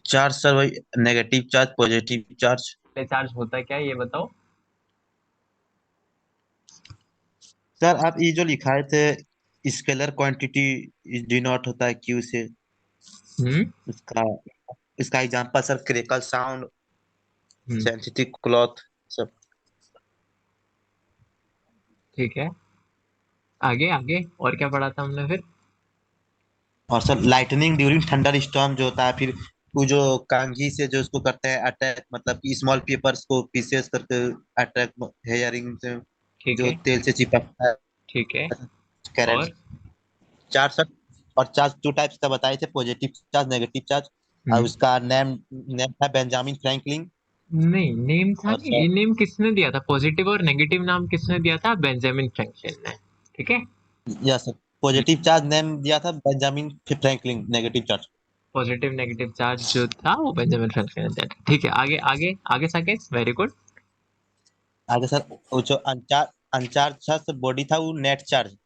Charge sir वही negative charge positive charge. Charge होता क्या है ये बताओ। सर आप ये जो लिखाए थे स्केलर क्वांटिटी डिनोट होता है क्यू से, हम्म। उसका इसका एग्जांपल सर क्रेकल साउंड, हम्म। सेंसिटिव क्लॉथ सब। ठीक है, आगे आगे और क्या पढ़ा था हमने फिर। और sir lightning during thunder storm जो होता है, फिर वो जो कांघी से जो उसको करते हैं अटैक, मतलब कि स्मॉल पेपर्स को पीसेस करके अटैक, हेयरिंग से ठीक जो है। तेल से चिपकता है। ठीक है। करंट और चार्ज सर, और चार्ज टू टाइप्स का बताए थे, पॉजिटिव चार्ज नेगेटिव चार्ज। और हम्म। उसका नेम नेम था बेंजामिन फ्रैंकलिन। नहीं, नेम था और नहीं, सर ये नेम किसने दिया था, पॉजिटिव और नेगेटिव नाम किसने दिया था, बेंजामिन फ्रैंकलिन ने। ठीक है। Yes sir, positive charge name दिया था Benjamin Franklin, negative charge. Positive negative charge जो था वो बेंजामिन फ्रैंकलिन ने दिया था। ठीक है, आगे आगे आगे साकेत, वेरी गुड। आगे सर, वो जो अनचार्ज अनचार्ज बॉडी था वो नेट चार्ज,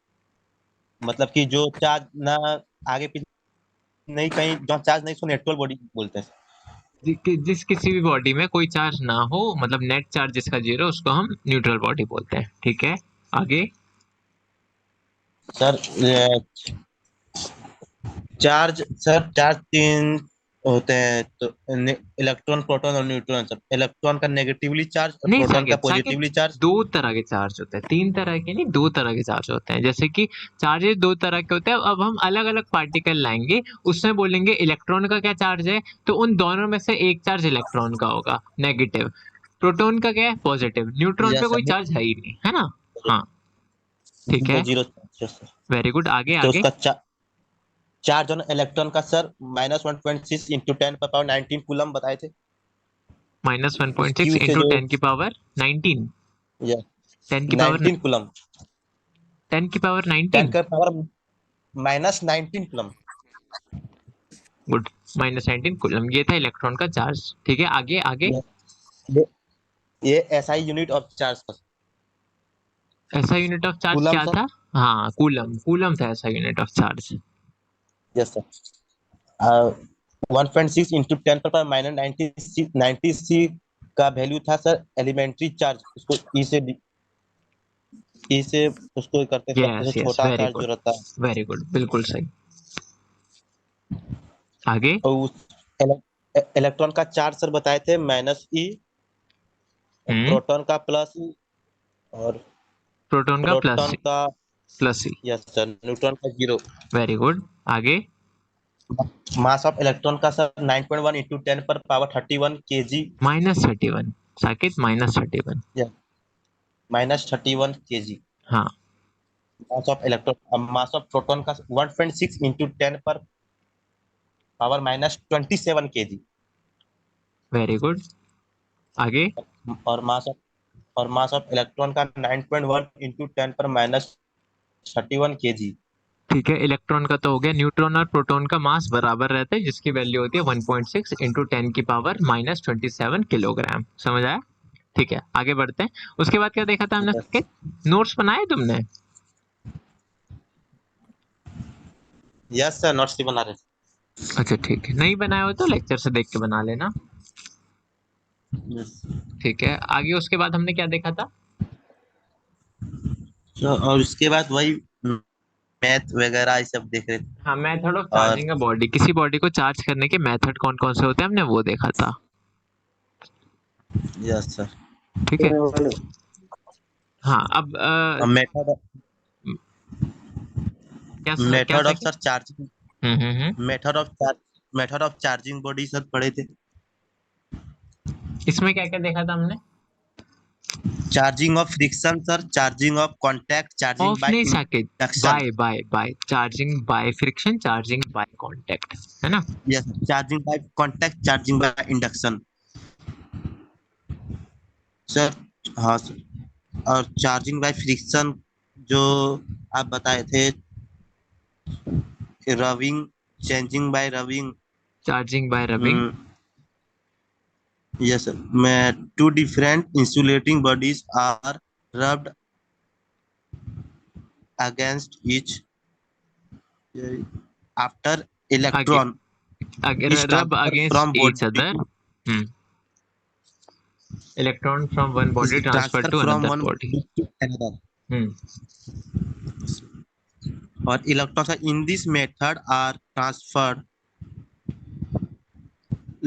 मतलब कि जो चार्ज ना आगे पीछे नहीं, कहीं जो चार्ज नहीं, उसको न्यूट्रल बॉडी बोलते हैं। जिस किसी भी बॉडी में कोई चार्ज ना हो, मतलब नेट चार्ज जिसका जीरो, उसको हम न्यूट्रल बॉडी बोलते हैं। ठीक है, आगे। सर चार्ज सर चार्ज तीन होते हैं तो, इलेक्ट्रॉन प्रोटॉन और न्यूट्रॉन। सर इलेक्ट्रॉन का नेगेटिवली चार्ज और नहीं प्रोटॉन का साकेत, साकेत, पॉजिटिवली चार्ज। दो तरह के चार्ज होते हैं, तीन तरह के नहीं, दो तरह के चार्ज होते हैं। जैसे कि चार्जेस दो तरह के होते हैं, अब हम अलग अलग पार्टिकल लाएंगे, उसमें बोलेंगे इलेक्ट्रॉन का क्या चार्ज है, तो उन दोनों में से एक चार्ज इलेक्ट्रॉन का होगा, नेगेटिव। प्रोटॉन का क्या है, पॉजिटिव। न्यूट्रॉन पे यस कोई सर, चार्ज है ही नहीं, है ना। हाँ। ठीक जीरो है, zero charge. Yes sir. Very good, आगे तो आगे। उसका चार्ज ऑन इलेक्ट्रॉन का सर -1.6 × 10⁻¹९ कूलम बताए थे। माइनस वन उस पॉइंट सिक्स क्यू से इंटू जो, 10⁻19। यस, 10 की पावर 19 कूलम, 10 10 की पावर 19। का पावर -19 कूलम। गुड, -19 कूलम, ये था इलेक्ट्रॉन का चार्ज। ठीक है, आगे आगे। ये ये एसआई यूनिट ऑफ चार्ज था। ऐसा यूनिट ऑफ चार्ज कूलम क्या सर। था। हाँ, कूलम, कूलम था ऐसा unit of charge. Yes sir. 1.6 × 10⁻⁹ का वैल्यू था सर एलिमेंट्री चार्ज, उसको ई से उसको करते सर, यस जैसे यस, छोटा वेरी चार्ज जो गुड, रहता है। वेरी गुड, बिल्कुल सही। आगे। और उस इलेक्ट्रॉन का चार्ज सर बताए थे -E, हम्म। प्रोटॉन का +E, और प्रोटॉन का प्लस, प्रोटॉन का, प्लस ही। यस सर, न्यूट्रॉन का 0। वेरी गुड, आगे। मास ऑफ इलेक्ट्रॉन का सर 9.1 × 10⁻31 -31, साकित, -31। kg, -31 kg। हाँ। Mass of electron, mass of proton का 1.6 × 10⁻⁻27 kg। वेरी गुड, आगे। और मास ऑफ इलेक्ट्रॉन का 9.1 × 10⁻31 kg। ठीक है, इलेक्ट्रॉन का तो हो गया। न्यूट्रॉन और प्रोटॉन का मास बराबर रहता है, जिसकी वैल्यू होती है 1.6 × 10⁻⁻27 किलोग्राम। समझ आया। ठीक है, आगे बढ़ते हैं। उसके बाद क्या देखा था हमने, साकित। नोट्स बनाए तुमने। यस सर, नोट्स ही बना रहे अच्छा ठीक है, नहीं बनाए हो तो लेक्चर से देख के बना लेना। थे। यस ठीक है, आगे उसके बाद हमने क्या देखा था। और उसके बाद वही मैथ वगैरह ये सब देख रहे थे। हाँ, मेथड ऑफ और चार्जिंग अ बॉडी, किसी बॉडी को चार्ज करने के मेथड कौन कौन से होते हैं, हमने वो देखा था। यस सर, ठीक है। हाँ, अब मेथड क्या क्या मेथड ऑफ सके। Sir charging, hmm. Method of charge method of charging body sir पढ़े थे। इसमें क्या क्या देखा था हमने। Charging of friction sir, charging of contact, charging of by नहीं Saket, induction. By charging, by friction, charging by contact, है ना। Yes, charging by contact, charging by induction sir. हाँ सर, और चार्जिंग बाय फ्रिक्शन जो आप बताए थे, rubbing, changing by rubbing. Charging by rubbing. Yes sir, मैं two different insulating bodies are rubbed against each after आगे electron. अगर is rub transferred from against each body other. to electron from one is body transfer transfer to from another one body. body to another. Hmm और electrons are in this method are transferred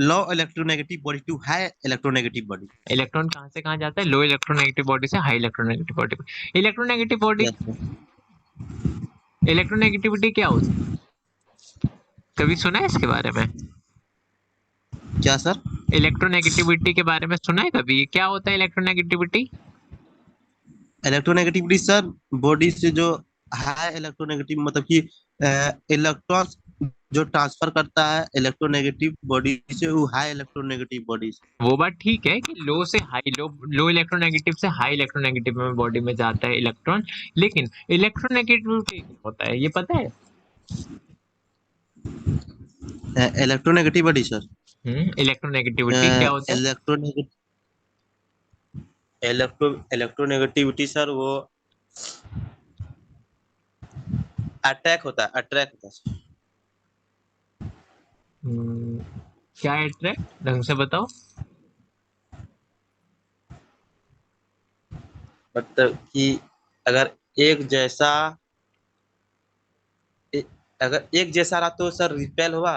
low electronegative body to high electronegative body. Electron कहाँ से कहाँ जाता है? लो electronegative body से high electronegative body. Electronegative body, Yes, sir. Electronegativity क्या होती है? कभी सुना है इसके बारे में? क्या सर? इलेक्ट्रोनेगेटिविटी के बारे में सुना है कभी? क्या होता है इलेक्ट्रोनेगेटिविटी? इलेक्ट्रोनेगेटिविटी सर बॉडी से जो हाई इलेक्ट्रोनेगेटिव मतलब कि इलेक्ट्रॉन्स जो ट्रांसफर करता है इलेक्ट्रोनेगेटिव बॉडी से वो हाई इलेक्ट्रोनेगेटिव बॉडी से। वो बात ठीक है कि लो से हाई, लो इलेक्ट्रोनेगेटिव से हाई इलेक्ट्रोनेगेटिव में बॉडी में जाता है इलेक्ट्रॉन। लेकिन इलेक्ट्रोनेगेटिविटी क्या होता है ये पता है? इलेक्ट्रोनेगेटिव बॉडी सर इलेक्ट्रोनेगेटिविटी क्या होता है? इलेक्ट्रोनेगेटिव इलेक्ट्रोनेगेटिविटी सर वो अट्रैक्ट होता है सर। क्या है ट्रैक? ढंग से बताओ। मतलब कि अगर एक जैसा ए- अगर एक जैसा रहा तो सर रिपेल हुआ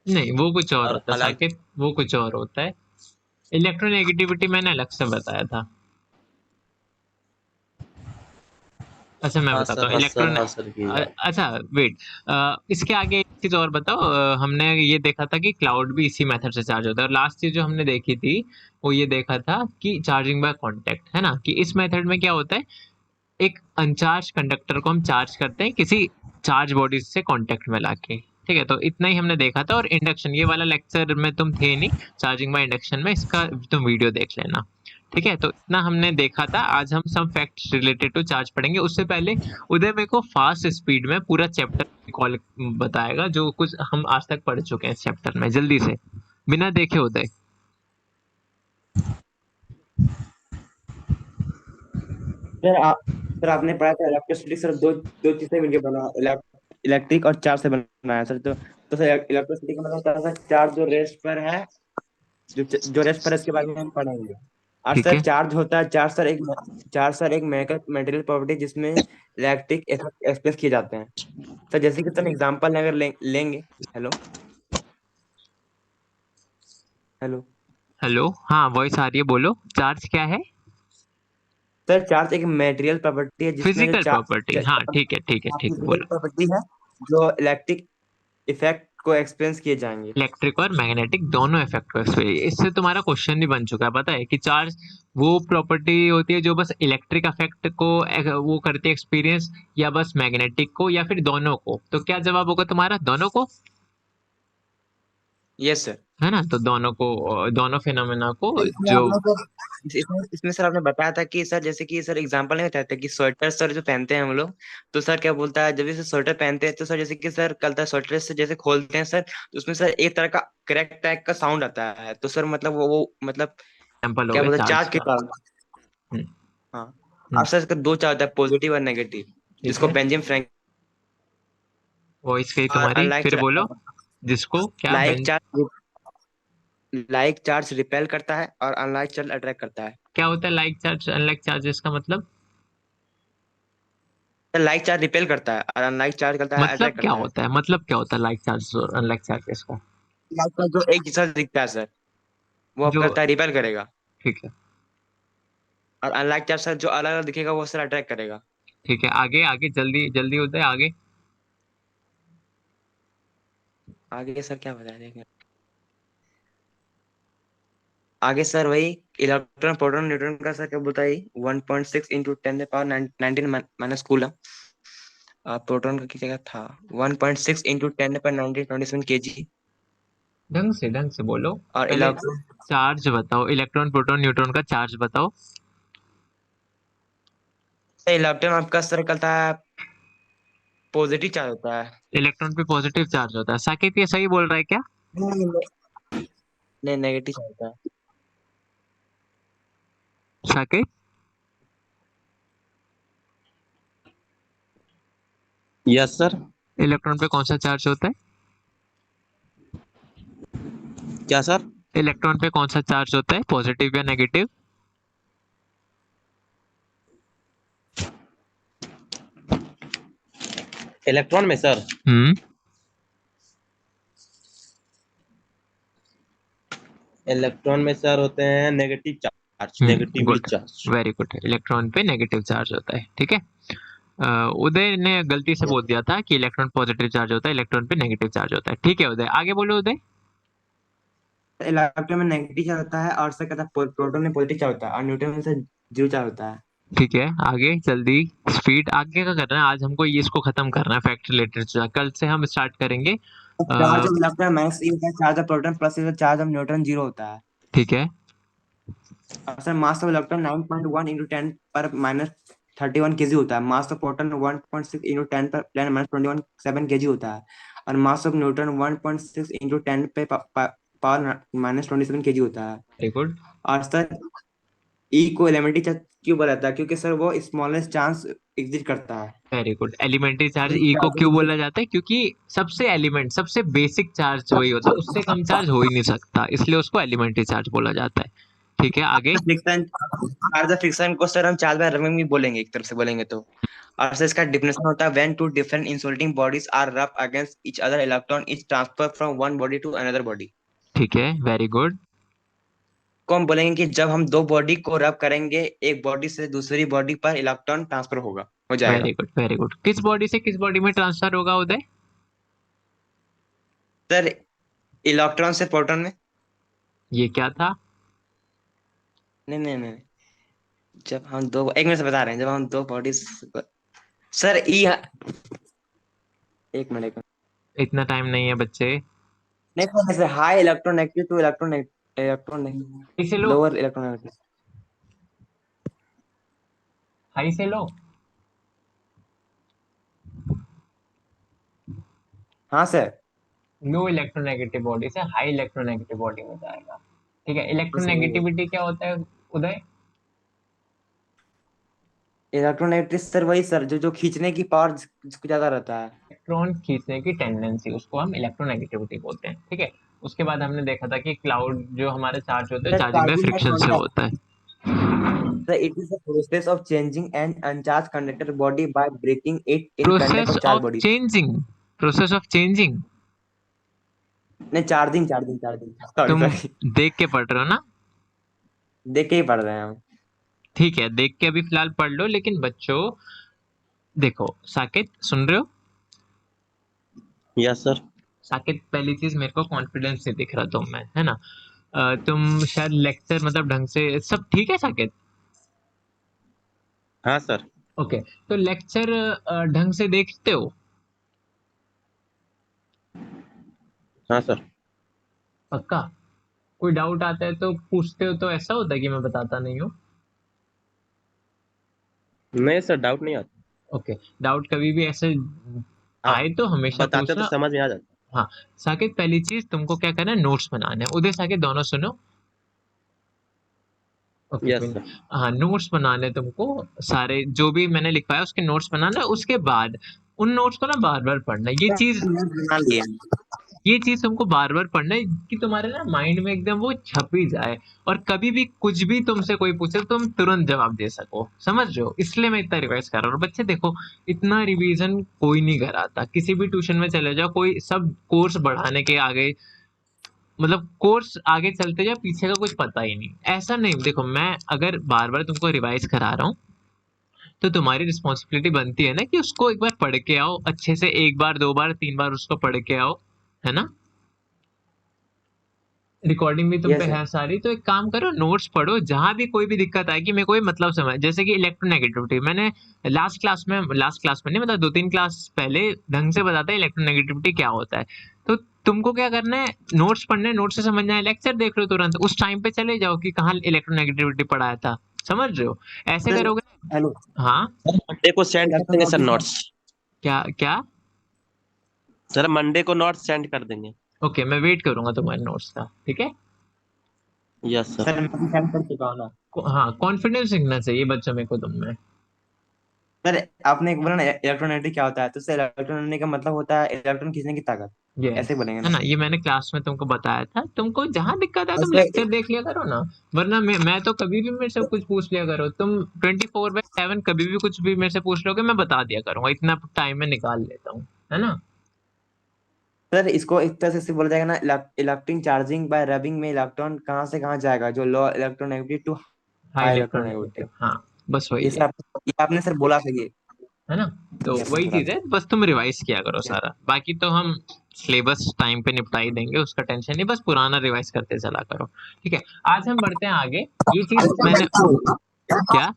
नहीं, वो कुछ और और होता है अलग। साकेत, वो कुछ और होता है। इलेक्ट्रोनेगेटिविटी मैंने अलग से बताया था। अच्छा मैं बताता हूँ इलेक्ट्रॉन। हाँ सर ये याद। अच्छा वेट, इसके आगे एक चीज और बताओ। हमने ये देखा था कि क्लाउड भी इसी मेथड से चार्ज होता है, और लास्ट चीज जो हमने देखी थी वो ये देखा था कि चार्जिंग बाय कांटेक्ट, है ना, कि इस मेथड में क्या होता है, एक अनचार्ज कंडक्टर को हम चार्ज करते हैं किसी चार्ज बॉडी से कांटेक्ट में लाके। ठीक है, तो इतना ही हमने देखा था। और इंडक्शन, ये वाला लेक्चर में तुम थे नहीं, चार्जिंग बाय इंडक्शन में, इसका तुम वीडियो देख लेना। ठीक है, तो इतना हमने देखा था। आज हम some facts related to charge पढ़ेंगे। उससे पहले उदय मेरे को फास्ट स्पीड में पूरा चैप्टर कॉल बताएगा, जो कुछ हम आज तक पढ़ चुके हैं इस चैप्टर में, जल्दी से बिना देखे उदय। सर आपने पढ़ा था इलेक्ट्रिसिटी सर दो दो चीज से मिलकर बना, इलेक्ट्रिक और चार्ज से बना है सर। तो सर इलेक्ट्रिसिटी का मतलब होता है सर चार्ज जो रेस्ट पर है, जो रेस्ट पर है इसके बारे में हम पढ़ेंगे। और ठीक सर है। चार्ज होता है, चार्ज सर एक मैकेनिकल प्रॉपर्टी जिसमें इलेक्ट्रिक एक्सप्रेस किए जाते हैं। सर जैसे कि सर एग्जांपल अगर लेंगे। हेलो हेलो हेलो, हाँ वॉइस आ रही है, बोलो। चार्ज क्या है? सर चार्ज एक मटेरियल प्रॉपर्टी है जिसमें जो फिजिकल प्रॉपर्टी, हाँ ठीक है ठीक है ठीक है, फिजिकल बोलो। प्रॉपर्टी है जो इलेक्ट्रिक इफेक्ट को एक्सपीरियंस किए जाएंगे। इलेक्ट्रिक और मैग्नेटिक दोनों इफेक्ट को एक्सपीरियंस, इससे तुम्हारा क्वेश्चन भी बन चुका है, पता है कि चार्ज वो प्रॉपर्टी होती है जो बस इलेक्ट्रिक इफेक्ट को वो करती है एक्सपीरियंस, या बस मैग्नेटिक को, या फिर दोनों को। तो क्या जवाब होगा तुम्हारा? दोनों को, यस सर। है ना? तो दोनों को, दोनों फिनोमेना को इसमें जो। आपने सर इसमें सर आपने बताया था कि सर जैसे कि सर एग्जांपल नहीं बताया था कि स्वेटर सर जो पहनते हैं हम लोग, तो सर क्या बोलता है जब भी सर स्वेटर पहनते हैं तो सर जैसे कि सर कल तक स्वेटर से जैसे खोलते हैं सर तो उसमें सर एक तरह का क्रैक टाइप का साउंड आता है, तो सर मतलब वो मतलब एग्जाम्पल हो क्या गया बोलते हैं चार्ज चार्ज के का। कारण। हम्म, हाँ। अब हम्म, सर इसका दो चार्ज होता है, पॉजिटिव और नेगेटिव, ठीक जिसको है। बेंजामिन फ्रैंक वॉइस गई और तुम्हारी, अनलाइक फिर बोलो। जिसको क्या like Ben, charge like charge repel करता है और अनलाइक चार्ज अट्रैक्ट करता है। क्या होता है लाइक चार्ज अनलाइक चार्जेस का मतलब? लाइक चार्ज रिपेल करता है और अनलाइक चार्ज करता है मतलब अट्रैक्ट क्या करता है। होता है, मतलब क्या होता है लाइक चार्ज और अनलाइक चार्जेस का? लाइक चार्ज जो एक जैसा दिखता है सर वो आप जो, करता है रिपेल करेगा, ठीक है और अनलाइक चार्ज सर जो अलग अलग दिखेगा वो सर अट्रैक्ट करेगा। ठीक है, आगे आगे जल्दी जल्दी होता है आगे। आगे सर क्या बताया देखिए। आगे सर वही इलेक्ट्रॉन प्रोटॉन न्यूट्रॉन का सर क्या बोलता है 1.6 into 10 to the power 19 proton का किसी का था 1.6 into 10 to the power 19 27 kg। ढंग से बोलो। और पहले इलेक्ट्रॉन चार्ज बताओ, इलेक्ट्रॉन प्रोटॉन न्यूट्रॉन का चार्ज बताओ। इलेक्ट्रॉन आपका सर कहता है पॉजिटिव चार्ज होता है। इलेक्ट्रॉन पे पॉजिटिव चार्ज होता है। साकेत ये सही बोल रहा है क्या? नहीं नहीं, नेगेटिव चार्ज होता है। Saket, yes sir. इलेक्ट्रॉन पे कौन सा चार्ज होता है? क्या सर? इलेक्ट्रॉन पे कौन सा चार्ज होता है, पॉजिटिव या नेगेटिव? इलेक्ट्रॉन में सर, हम्म इलेक्ट्रॉन में सर होते हैं negative charge, negatively good, charge. Very good. Electron पे नेगेटिव चार्ज होता है, ठीक है। उदय ने गलती से बोल दिया था कि इलेक्ट्रॉन पॉजिटिव चार्ज होता है, इलेक्ट्रॉन पे नेगेटिव चार्ज होता है, ठीक है उदय, आगे बोलो उदय। इलेक्ट्रॉन में नेगेटिव चार्ज होता है और सर कहता है प्रोटॉन में पॉजिटिव चार्ज होता है और न्यूट्रॉन में सर जीरो चार्ज होता है। ठीक है, आगे जल्दी, स्पीड आगे का करना है, आज हमको ये इसको खत्म करना है फैक्ट रिलेटेड, कल से हम स्टार्ट करेंगे। चार्ज ऑफ इलेक्ट्रॉन माइनस ई होता है, charge of proton plus charge of neutron zero होता है। ठीक है, और sir mass of electron 9.1 into 10 पर माइनस 31 केजी होता है। मास ऑफ प्रोटॉन 1.6 इंटू 10 पर 10 माइनस 21 7 केजी होता है। और मास ऑफ न्यूट्रॉन 1.6 इंटू 10 पे पावर माइनस 27 केजी होता है। वेरी गुड, और सर ई को एलिमेंट्री चार्ज क्यों बोला जाता है, क्योंकि सर वो स्मॉलेस्ट चांस एग्जिस्ट करता है। Very good. एलिमेंट्री चार्ज तो ई को क्यों चार्जिंग बोला जाता है, क्योंकि सबसे एलिमेंट, सबसे बेसिक चार्ज वही होता है, उससे कम चार्ज हो ही नहीं सकता, इसलिए उसको एलिमेंट्री चार्ज बोला जाता है। ठीक है, आगे। फ्रिक्शन, चार्ज ऑफ फ्रिक्शन को सर हम चार्ज बाय रबिंग भी बोलेंगे एक तरफ से बोलेंगे तो। और सर इसका डिफिनेशन होता है when two different insulating bodies are rub against each other electron is transfer from one body to another body. ठीक है, वेरी गुड, को हम बोलेंगे कि जब हम दो बॉडी को रब करेंगे एक बॉडी से दूसरी बॉडी पर इलेक्ट्रॉन ट्रांसफर हो वेरी जाएगा। Good, very good. किस बॉडी से किस बॉडी में ट्रांसफर होगा उदय? सर इलेक्ट्रॉन से प्रोटॉन में। ये क्या था? नहीं नहीं नहीं, जब हम दो, एक मिनट से बता रहे हैं, जब हम दो बॉडी, सर ई, एक मिनट। इतना टाइम नहीं है बच्चे। नहीं सर, ऐसे हाई इलेक्ट्रोनेगेटिव टू इलेक्ट्रोनेगेटिव इसे लो, लोअर इलेक्ट्रोनेगेटिव। हाई से लो। हाँ सर। लो इलेक्ट्रोनेगेटिव बॉडी से हाई इलेक्ट्रोनेगेटिव बॉडी में जाएगा। ठीक है, इलेक्ट्रोनेगेटिविटी क्या होता है उदय? इलेक्ट्रोनेगेटिव सर वही सर जो खींचने की पावर जिसको ज्यादा रहता है। इलेक्ट्रॉन खींचने की टेंडेंसी, उसको हम इलेक्ट्रोनेगेटिविटी बोलते हैं, ठीक है। उसके बाद हमने देखा था कि क्लाउड जो हमारे चार्ज होते हैं, सर चार्जिंग में चार्जिंग बाय फ्रिक्शन से कांटेक्ट, होता है। Sir it is the process of changing an uncharge conductor body by breaking it in pendent process of charge of body. Changing, process of changing. नहीं, charging charging charging, sorry तुम sorry. देख के पढ़ रहे हो ना? देख के ही पढ़ रहे हैं हम। ठीक है, देख के अभी फिलहाल पढ़ लो, लेकिन बच्चों देखो, साकेत सुन रहे हो? Yes sir. साकेत, पहली चीज मेरे को कॉन्फिडेंस नहीं दिख रहा तुम में, है ना? तुम शायद लेक्चर मतलब ढंग से, सब ठीक है साकेत? हाँ सर। ओके, तो लेक्चर ढंग से देखते हो? हाँ सर। पक्का? कोई डाउट आता है तो पूछते हो, तो ऐसा होता है कि मैं बताता नहीं हूँ? नहीं सर, डाउट नहीं आता। ओके, डाउट कभी भी ऐसे आप आए तो हमेशा बताते तो पूछना। समझ में आ जाता। हाँ, साकेत पहली चीज तुमको क्या करना है, नोट्स बनाना है। उदय साकेत दोनों सुनो। ओके, कोई यस नहीं। सर। हाँ, नोट्स बनाने हैं तुमको, सारे जो भी मैंने लिखवाया उसके नोट्स बनाना है। उसके बाद उन नोट्स को ना बार बार पढ़ना है। बना लिए। ये चीज तुमको बार बार पढ़ना है कि तुम्हारे ना माइंड में एकदम वो छप ही जाए, और कभी भी कुछ भी तुमसे कोई पूछे तो तुम तुरंत जवाब दे सको, समझ रहे हो? इसलिए मैं इतना रिवाइज कर रहा हूँ। और बच्चे देखो, इतना रिवीजन कोई नहीं कराता, किसी भी ट्यूशन में चले जाओ, कोई सब कोर्स बढ़ाने के आगे, मतलब कोर्स आगे चलते जाओ, पीछे का कुछ पता ही नहीं। ऐसा नहीं, देखो मैं अगर बार बार तुमको रिवाइज करा रहा हूँ, तो तुम्हारी रिस्पॉन्सिबिलिटी बनती है ना कि उसको एक बार पढ़ के आओ अच्छे से, एक बार दो बार तीन बार उसको पढ़ के आओ, है ना? रिकॉर्डिंग भी तुम पे यस सर। है सारी, तो एक काम करो, नोट्स पढ़ो, जहां भी कोई भी दिक्कत आएगी मेरे को ये मतलब समझ, जैसे कि इलेक्ट्रोनेगेटिविटी मैंने लास्ट क्लास में नहीं, मतलब 2-3 क्लास पहले ढंग से बताता है इलेक्ट्रोनेगेटिविटी क्या होता है। तो तुमको क्या करना है, नोट्स पढ़ने, नोट्स से समझना है, लेक्चर देख लो तुरंत, उस टाइम पे चले जाओ कि कहाँ इलेक्ट्रोनेगेटिविटी पढ़ाया था, समझ रहे हो? ऐसे सर करोगे। हेलो, हाँ, सर मंडे को सेंड कर देंगे सर नोट्स। क्या क्या? सर मंडे को नोट्स सेंड कर देंगे। ओके, मैं वेट करूंगा तुम्हारे नोट्स का, ठीक है। Yes sir. सर मैं भी सेंड कर चुका हूँ ना। हाँ, कॉन्फिडेंस दिखना चाहिए बच्चों मेरे को तुम में। सर आपने एक बोला ना इलेक्ट्रोनेगेटिव क्या होता है, तो सर इलेक्ट्रोनेगेटिव का मतलब होता है इलेक्ट्रॉन खींचने की ताकत। यस, ऐसे बोलेंगे है ना? ना, ये मैंने क्लास में तुमको बताया था। तुमको जहां दिक्कत है और तुम सर लेक्चर देख लिया करो ना, वरना मैं तो कभी भी मेरे से कुछ पूछ लिया करो तुम। 24/7 कभी भी कुछ भी मेरे से पूछ लोगे, मैं बता दिया करूंगा, इतना टाइम मैं निकाल लेता हूँ, है ना। सर इसको एक तरह से बोला जाएगा ना, इलेक्ट्रिक चार्जिंग बाय रबिंग में इलेक्ट्रॉन कहाँ से कहाँ जाएगा, जो low electronegative to high high electronegative, electronegative. हाँ, बस वही ये है। सर ये आपने सर बोला सही है। है ना। तो ये आपने वही बोला चीज है, बस तुम रिवाइज किया करो सही। सारा, बाकी तो हम सिलेबस टाइम पे निपटा ही देंगे, उसका टेंशन नहीं, बस पुराना रिवाइज करते चला करो। ठीक है, आज हम बढ़ते हैं आगे। ये चीज मैंने, क्या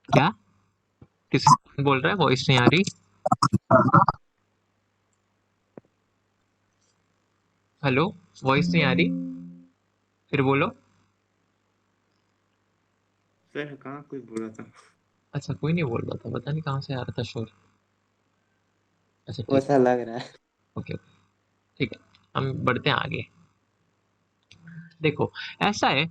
क्या किस बोल रहा है, वॉइस नहीं आ रही। हेलो, वॉइस नहीं आ रही, फिर बोलो। सर कहाँ कुछ बोला था? अच्छा, कोई नहीं बोल रहा था, पता नहीं कहाँ से आ रहा था शोर। अच्छा ठीक, वैसा लग रहा है। ओके ओके, ठीक है, हम बढ़ते हैं आगे। देखो, ऐसा है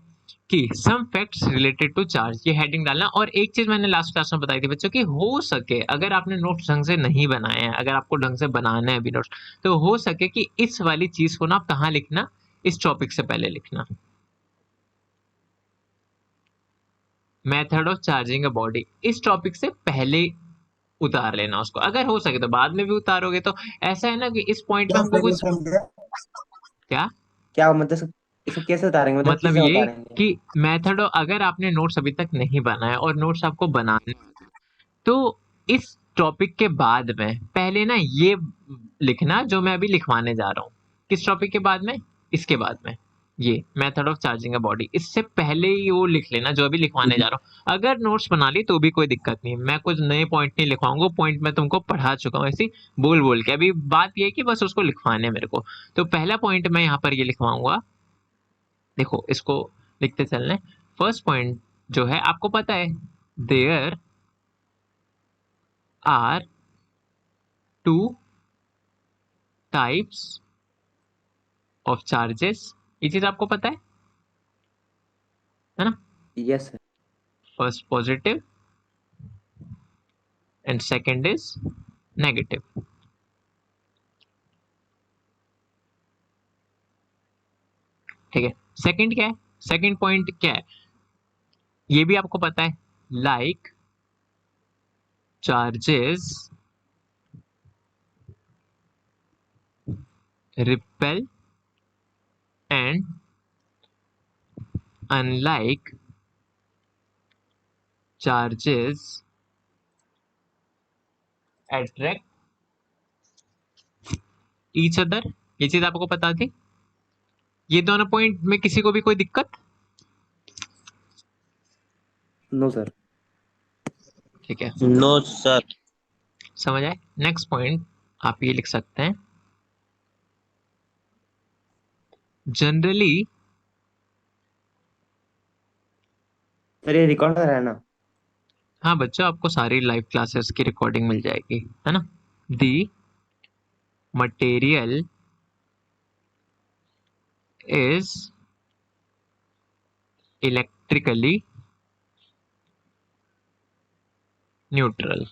कि some facts related to charge, ये हेडिंग डालना। और एक चीज मैंने लास्ट क्लास में बताई थी बच्चों की, हो सके अगर आपने नोट्स ढंग से नहीं बनाए हैं, अगर आपको ढंग से बनाना है अभी नोट्स, तो हो सके कि इस वाली चीज को ना आप कहाँ लिखना, इस टॉपिक से पहले लिखना, method of charging a body, इस टॉपिक से पहले उतार लेना उसको। अगर हो सके तो बाद में भी उतारोगे तो ऐसा है ना कि इस पॉइंट पे क्या हमको सर, ये कुछ, समझा? क्या क्या मतलब इसको कैसे उतारेंगे, मतलब किस मतलब, जगह ये उतारेंगे? कि मेथड, अगर आपने नोट्स अभी तक नहीं बनाया और नोट्स आपको बनाने, तो इस टॉपिक के बाद में पहले ना ये लिखना जो मैं अभी लिखवाने जा रहा हूँ। किस टॉपिक के बाद में, इसके बाद में, ये method of charging a body, इससे पहले ही वो लिख लेना जो अभी लिखवाने जा रहा हूँ। अगर नोट्स बना ली तो भी कोई दिक्कत नहीं, मैं कुछ नए पॉइंट नहीं लिखवाऊंगा, पॉइंट मैं तुमको पढ़ा चुका हूँ ऐसे बोल बोल के। अभी बात ये है कि बस उसको लिखवाने मेरे को। तो पहला पॉइंट मैं यहाँ पर ये लिखवाऊंगा, देखो इसको लिखते चलना है। फर्स्ट पॉइंट जो है, आपको पता है, there are two types of charges, ये चीज आपको पता है ना। Yes sir. First positive and second is negative. ठीक है, सेकंड क्या है, सेकंड पॉइंट क्या है, ये भी आपको पता है, like charges repel and unlike charges attract each other, ये चीज आपको पता थी। ये दोनों पॉइंट में किसी को भी कोई दिक्कत? No sir. ठीक है, नो सर। समझ आए। नेक्स्ट पॉइंट आप ये लिख सकते हैं, जनरली, सर ये रिकॉर्ड हो रहा है ना? हाँ बच्चों, आपको सारी लाइव क्लासेस की रिकॉर्डिंग मिल जाएगी, है ना। दी material is electrically neutral,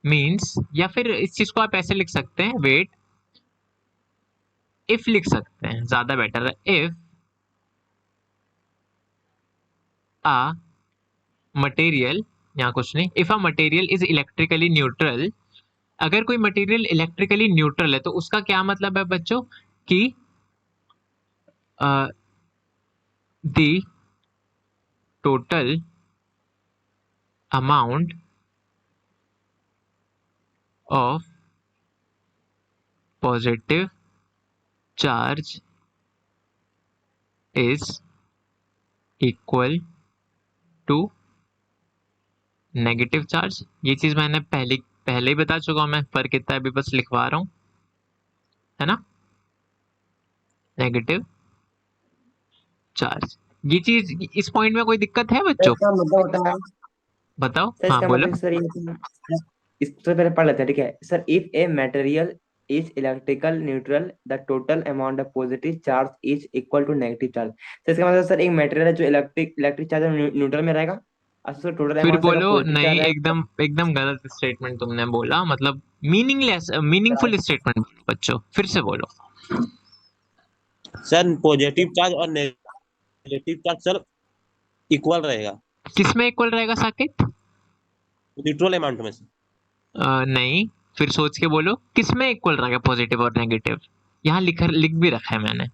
means, या फिर इस चीज को आप ऐसे लिख सकते हैं, वेट, इफ लिख सकते हैं, ज्यादा बेटर है, इफ अ मटेरियल, यहाँ कुछ नहीं, if a material is electrically neutral, अगर कोई मटेरियल इलेक्ट्रिकली न्यूट्रल है तो उसका क्या मतलब है बच्चों, कि the total amount of positive charge is equal to negative charge. ये चीज मैंने पहले पहले ही बता चुका हूं, मैं फर्क इतना है, अभी बस लिखवा रहा हूं, है ना, नेगेटिव चार्ज। ये चीज, इस पॉइंट में कोई दिक्कत है सर बच्चों? इसका मतलब होता है, बताओ, सर हाँ इसका बोलो। मतलब सर ये इससे पहले पढ़ लेते हैं, ठीक है sir. If a material is electrical neutral the total amount of positive charge is equal to negative charge. Sir इसका मतलब सर एक मटेरियल है जो इलेक्ट्रिक इलेक्ट्रिक चार्ज न्यूट्रल में रहेगा। अच्छा सर टोटल फिर अमाउंट से अगर बोलो पॉजिटिव नहीं, चार्ज आए एकदम एकदम गलत स्टेटमेंट तुमने बोला, मतलब मीनिंगलेस मीनिंगफुल स्टेटमेंट बच्चों, फिर से बोलो। सर पॉजिटिव चार्ज और नेगेटिव चार्ज सर इक्वल रहेगा किसमें इक्वल रहेगा साकेत? न्यूट्रल अमाउंट में से। नहीं, फिर सोच के बोलो किसमें इक्वल रहेगा पॉजिटिव और नेगेटिव। यहाँ लिख भी रखा है मैंने।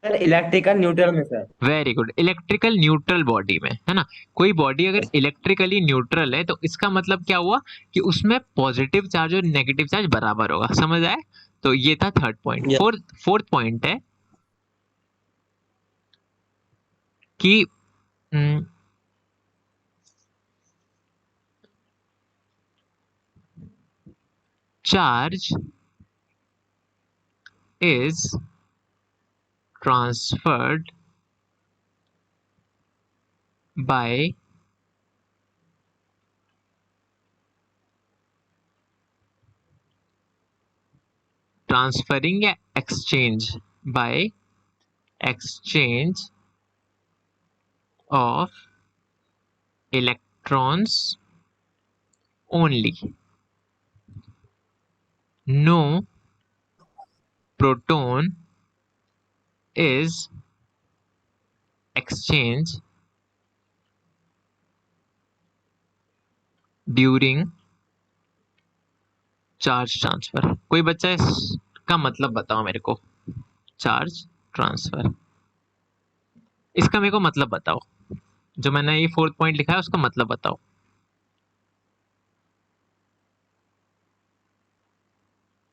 सर इलेक्ट्रिकल न्यूट्रल में sir. Very good, electrical neutral body में, है ना। कोई बॉडी अगर इलेक्ट्रिकली न्यूट्रल है तो इसका मतलब क्या हुआ कि उसमें पॉजिटिव चार्ज और नेगेटिव चार्ज बराबर होगा, समझ आए। तो ये था third point. Yes. Fourth point है कि charge is transferred by transferring या exchange of electrons only. No proton is exchanged during charge transfer. कोई बच्चा इसका मतलब बताओ मेरे को। चार्ज ट्रांसफर, इसका मेरे को मतलब बताओ। जो मैंने ये फोर्थ पॉइंट लिखा है उसका मतलब बताओ।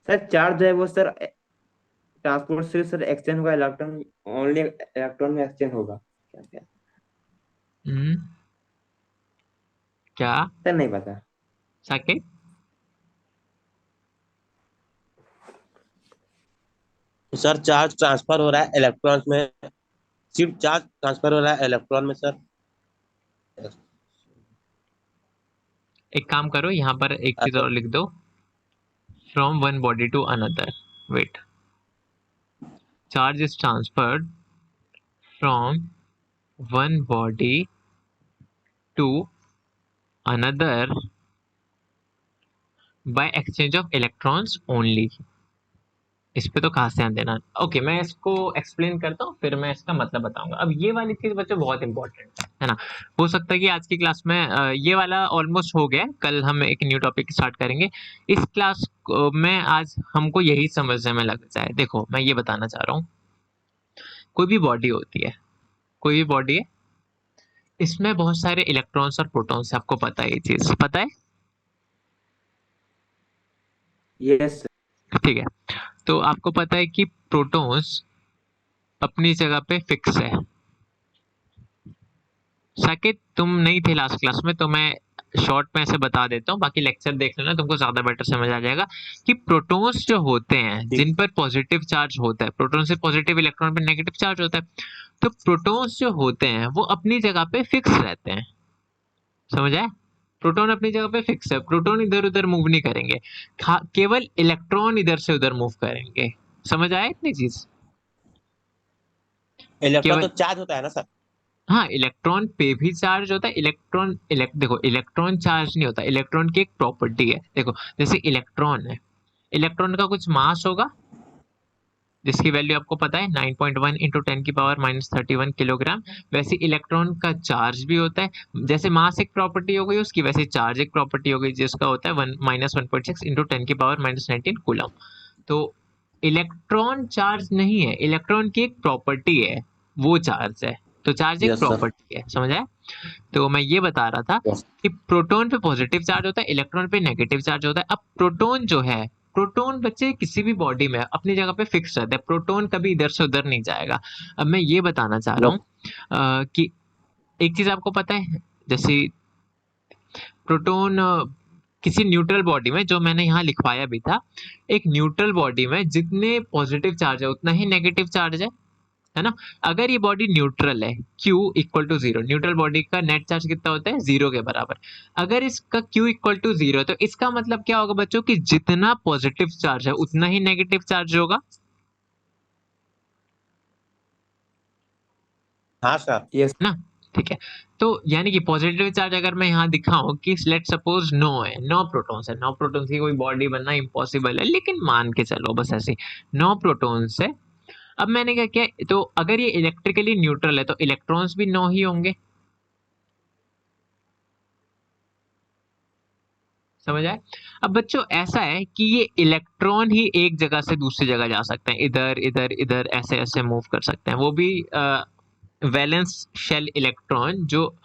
सर चार्ज जो है वो सर ट्रांसपोर्ट से सर एक्सचेंज होगा, इलेक्ट्रॉन ओनली इलेक्ट्रॉन में एक्सचेंज होगा। क्या क्या हम्म, क्या सर नहीं पता। साकेत? सर चार्ज ट्रांसफर हो रहा है इलेक्ट्रॉन्स में, सिर्फ चार्ज ट्रांसफर हो रहा है इलेक्ट्रॉन में सर। एक काम करो, यहाँ पर एक चीज और लिख दो। From one body to another, wait, charge is transferred from one body to another by exchange of electrons only. इस पे तो खास ध्यान देना। ओके, मैं इसको एक्सप्लेन करता हूँ, फिर मैं इसका मतलब बताऊंगा। अब ये वाली चीज बच्चों बहुत इंपॉर्टेंट है ना। हो सकता है कि आज की क्लास में ये वाला ऑलमोस्ट हो गया है, कल हम एक न्यू टॉपिक स्टार्ट करेंगे। इस क्लास में आज हमको यही समझने में लग जाए। देखो मैं ये बताना चाह रहा हूँ, कोई भी बॉडी होती है, कोई भी बॉडी है, इसमें बहुत सारे इलेक्ट्रॉन्स और प्रोटॉन्स, आपको पता है ये चीज, पता है? यस ठीक है, तो आपको पता है कि प्रोटॉन्स अपनी जगह पे फिक्स है। साकिब तुम नहीं थे लास्ट क्लास में, तो मैं शॉर्ट में ऐसे बता देता हूँ, बाकी लेक्चर देख लेना, तुमको ज्यादा बेटर समझ आ जाएगा कि प्रोटॉन्स जो होते हैं जिन पर पॉजिटिव चार्ज होता है, प्रोटॉन से पॉजिटिव, इलेक्ट्रॉन पर नेगेटिव चार्ज होता है, तो प्रोटॉन्स जो होते हैं वो अपनी जगह पे फिक्स रहते हैं, समझ आए। प्रोटॉन अपनी जगह पे फिक्स है, प्रोटॉन इधर उधर मूव नहीं करेंगे, केवल इलेक्ट्रॉन इधर से उधर मूव करेंगे, समझ आए इतनी चीज। इलेक्ट्रॉन तो केवल, चार्ज होता है ना सर। हाँ, इलेक्ट्रॉन पे भी चार्ज होता है। देखो इलेक्ट्रॉन चार्ज नहीं होता, इलेक्ट्रॉन की एक प्रॉपर्टी है। देखो जैसे इलेक्ट्रॉन है, इलेक्ट्रॉन का कुछ मास होगा जिसकी वैल्यू आपको पता है 9.1 इंटू 10⁻31 किलोग्राम। वैसे इलेक्ट्रॉन का चार्ज भी होता है, जैसे मास एक प्रॉपर्टी हो गई उसकी, वैसे चार्ज एक प्रॉपर्टी हो गई जिसका होता है 1 - 1.6 इंटू 10⁻19 कूलम। तो इलेक्ट्रॉन चार्ज नहीं है, इलेक्ट्रॉन की एक प्रॉपर्टी है, वो चार्ज है। तो चार्ज एक यस सर। प्रॉपर्टी है, समझ आया। तो मैं ये बता रहा था यस। कि प्रोटॉन पे पॉजिटिव चार्ज होता है, इलेक्ट्रॉन पे नेगेटिव चार्ज होता है। अब प्रोटॉन जो है, प्रोटॉन बच्चे किसी भी बॉडी में अपनी जगह पे फिक्स रहता है, प्रोटॉन कभी इधर से उधर नहीं जाएगा। अब मैं ये बताना चाह रहा हूँ कि एक चीज आपको पता है, जैसे प्रोटॉन किसी न्यूट्रल बॉडी में, जो मैंने यहाँ लिखवाया भी था, एक न्यूट्रल बॉडी में जितने पॉजिटिव चार्ज है उतना ही नेगेटिव चार्ज है ना। अगर ये बॉडी न्यूट्रल है, Q equal to 0, neutral body का नेट चार्ज कितना होता है, 0 के बराबर। अगर इसका Q इक्वल टू 0, तो इसका मतलब क्या होगा बच्चों कि जितना पॉजिटिव चार्ज है उतना ही नेगेटिव चार्ज होगा। हाँ सर। यस ना, ठीक है, तो यानी कि पॉजिटिव चार्ज अगर मैं यहाँ दिखाऊं कि लेट सपोज नो है, 9 प्रोटॉन्स है, 9 प्रोटॉन्स की कोई बॉडी बनना इम्पॉसिबल है, लेकिन मान के चलो बस ऐसे 9 प्रोटॉन्स है। अब मैंने क्या किया, तो अगर ये इलेक्ट्रिकली न्यूट्रल है तो इलेक्ट्रॉन्स भी 9 ही होंगे, समझ आए। अब बच्चों ऐसा है कि ये इलेक्ट्रॉन ही एक जगह से दूसरी जगह जा सकते हैं, इधर इधर इधर ऐसे ऐसे मूव कर सकते हैं, वो भी वैलेंस शेल इलेक्ट्रॉन जो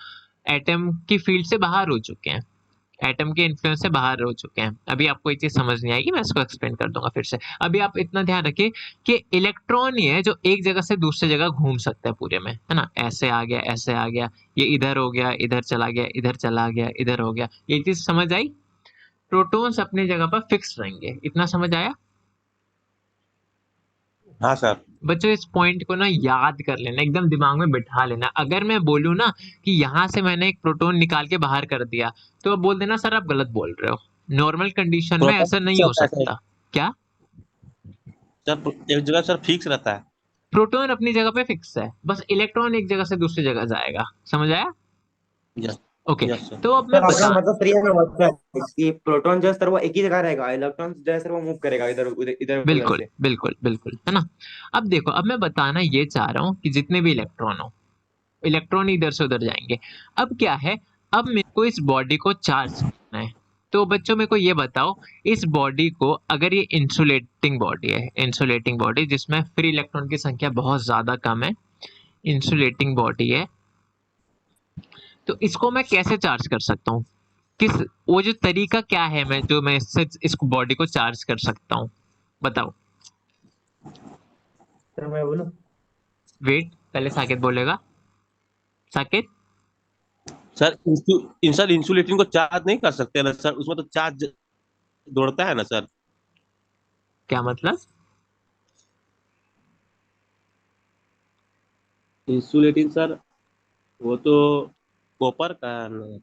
एटम की फील्ड से बाहर हो चुके हैं, एटम के इन्फ्लुएंस से बाहर हो चुके हैं। अभी आपको ये चीज समझ नहीं आएगी, मैं इसको एक्सप्लेन कर दूंगा फिर से। अभी आप इतना ध्यान रखिए कि इलेक्ट्रॉन ही है जो एक जगह से दूसरी जगह घूम सकता है पूरे में, है ना, ऐसे आ गया, ऐसे आ गया, ये इधर हो गया, इधर चला गया, इधर चला गया, इधर हो गया, ये चीज समझ आई। प्रोटॉन्स अपनी जगह पर फिक्स रहेंगे, इतना समझ आया। हाँ सर। बच्चों इस पॉइंट को ना याद कर लेना, एकदम दिमाग में बिठा लेना। अगर मैं बोलूँ ना कि यहाँ से मैंने एक प्रोटॉन निकाल के बाहर कर दिया, तो अब बोल देना सर आप गलत बोल रहे हो, नॉर्मल कंडीशन में प्रोटॉन ऐसा नहीं फिक्स हो रहता है सर। सकता। क्या? सर एक जगह सर फिक्स रहता है। प्रोटॉन अपनी जगह पे फिक्स है, बस इलेक्ट्रॉन एक जगह से दूसरी जगह जाएगा, समझ आया। यस। Okay, yes sir. तो अब मैं सर आपका बता, मतलब सही है ना, मतलब कि प्रोटॉन जो है सर वो एक ही जगह रहेगा, इलेक्ट्रॉन जो है सर वो मूव करेगा इधर उधर इधर उधर बिल्कुल से। बिल्कुल बिल्कुल, है ना। अब देखो, अब मैं बताना ये चाह रहा हूँ कि जितने भी इलेक्ट्रॉन हो, इलेक्ट्रॉन इधर से उधर जाएंगे। अब क्या है, अब मेरे को इस बॉडी को चार्ज करना है। तो बच्चों मेरे को ये बताओ, इस बॉडी को, अगर ये इंसुलेटिंग बॉडी है, इंसुलेटिंग बॉडी जिसमें फ्री इलेक्ट्रॉन की संख्या बहुत ज्यादा कम है, इंसुलेटिंग बॉडी है, तो इसको मैं कैसे चार्ज कर सकता हूँ, किस, वो जो तरीका क्या है, मैं जो मैं इससे इस बॉडी को चार्ज कर सकता हूँ, बताओ। सर मैं बोलूं? वेट, पहले साकेत बोलेगा। साकेत, सर सर इंसुलेटिंग को चार्ज नहीं कर सकते ना सर, उसमें तो चार्ज दौड़ता है ना सर। क्या मतलब? इंसुलेटिंग सर वो तो कॉपर का नहीं।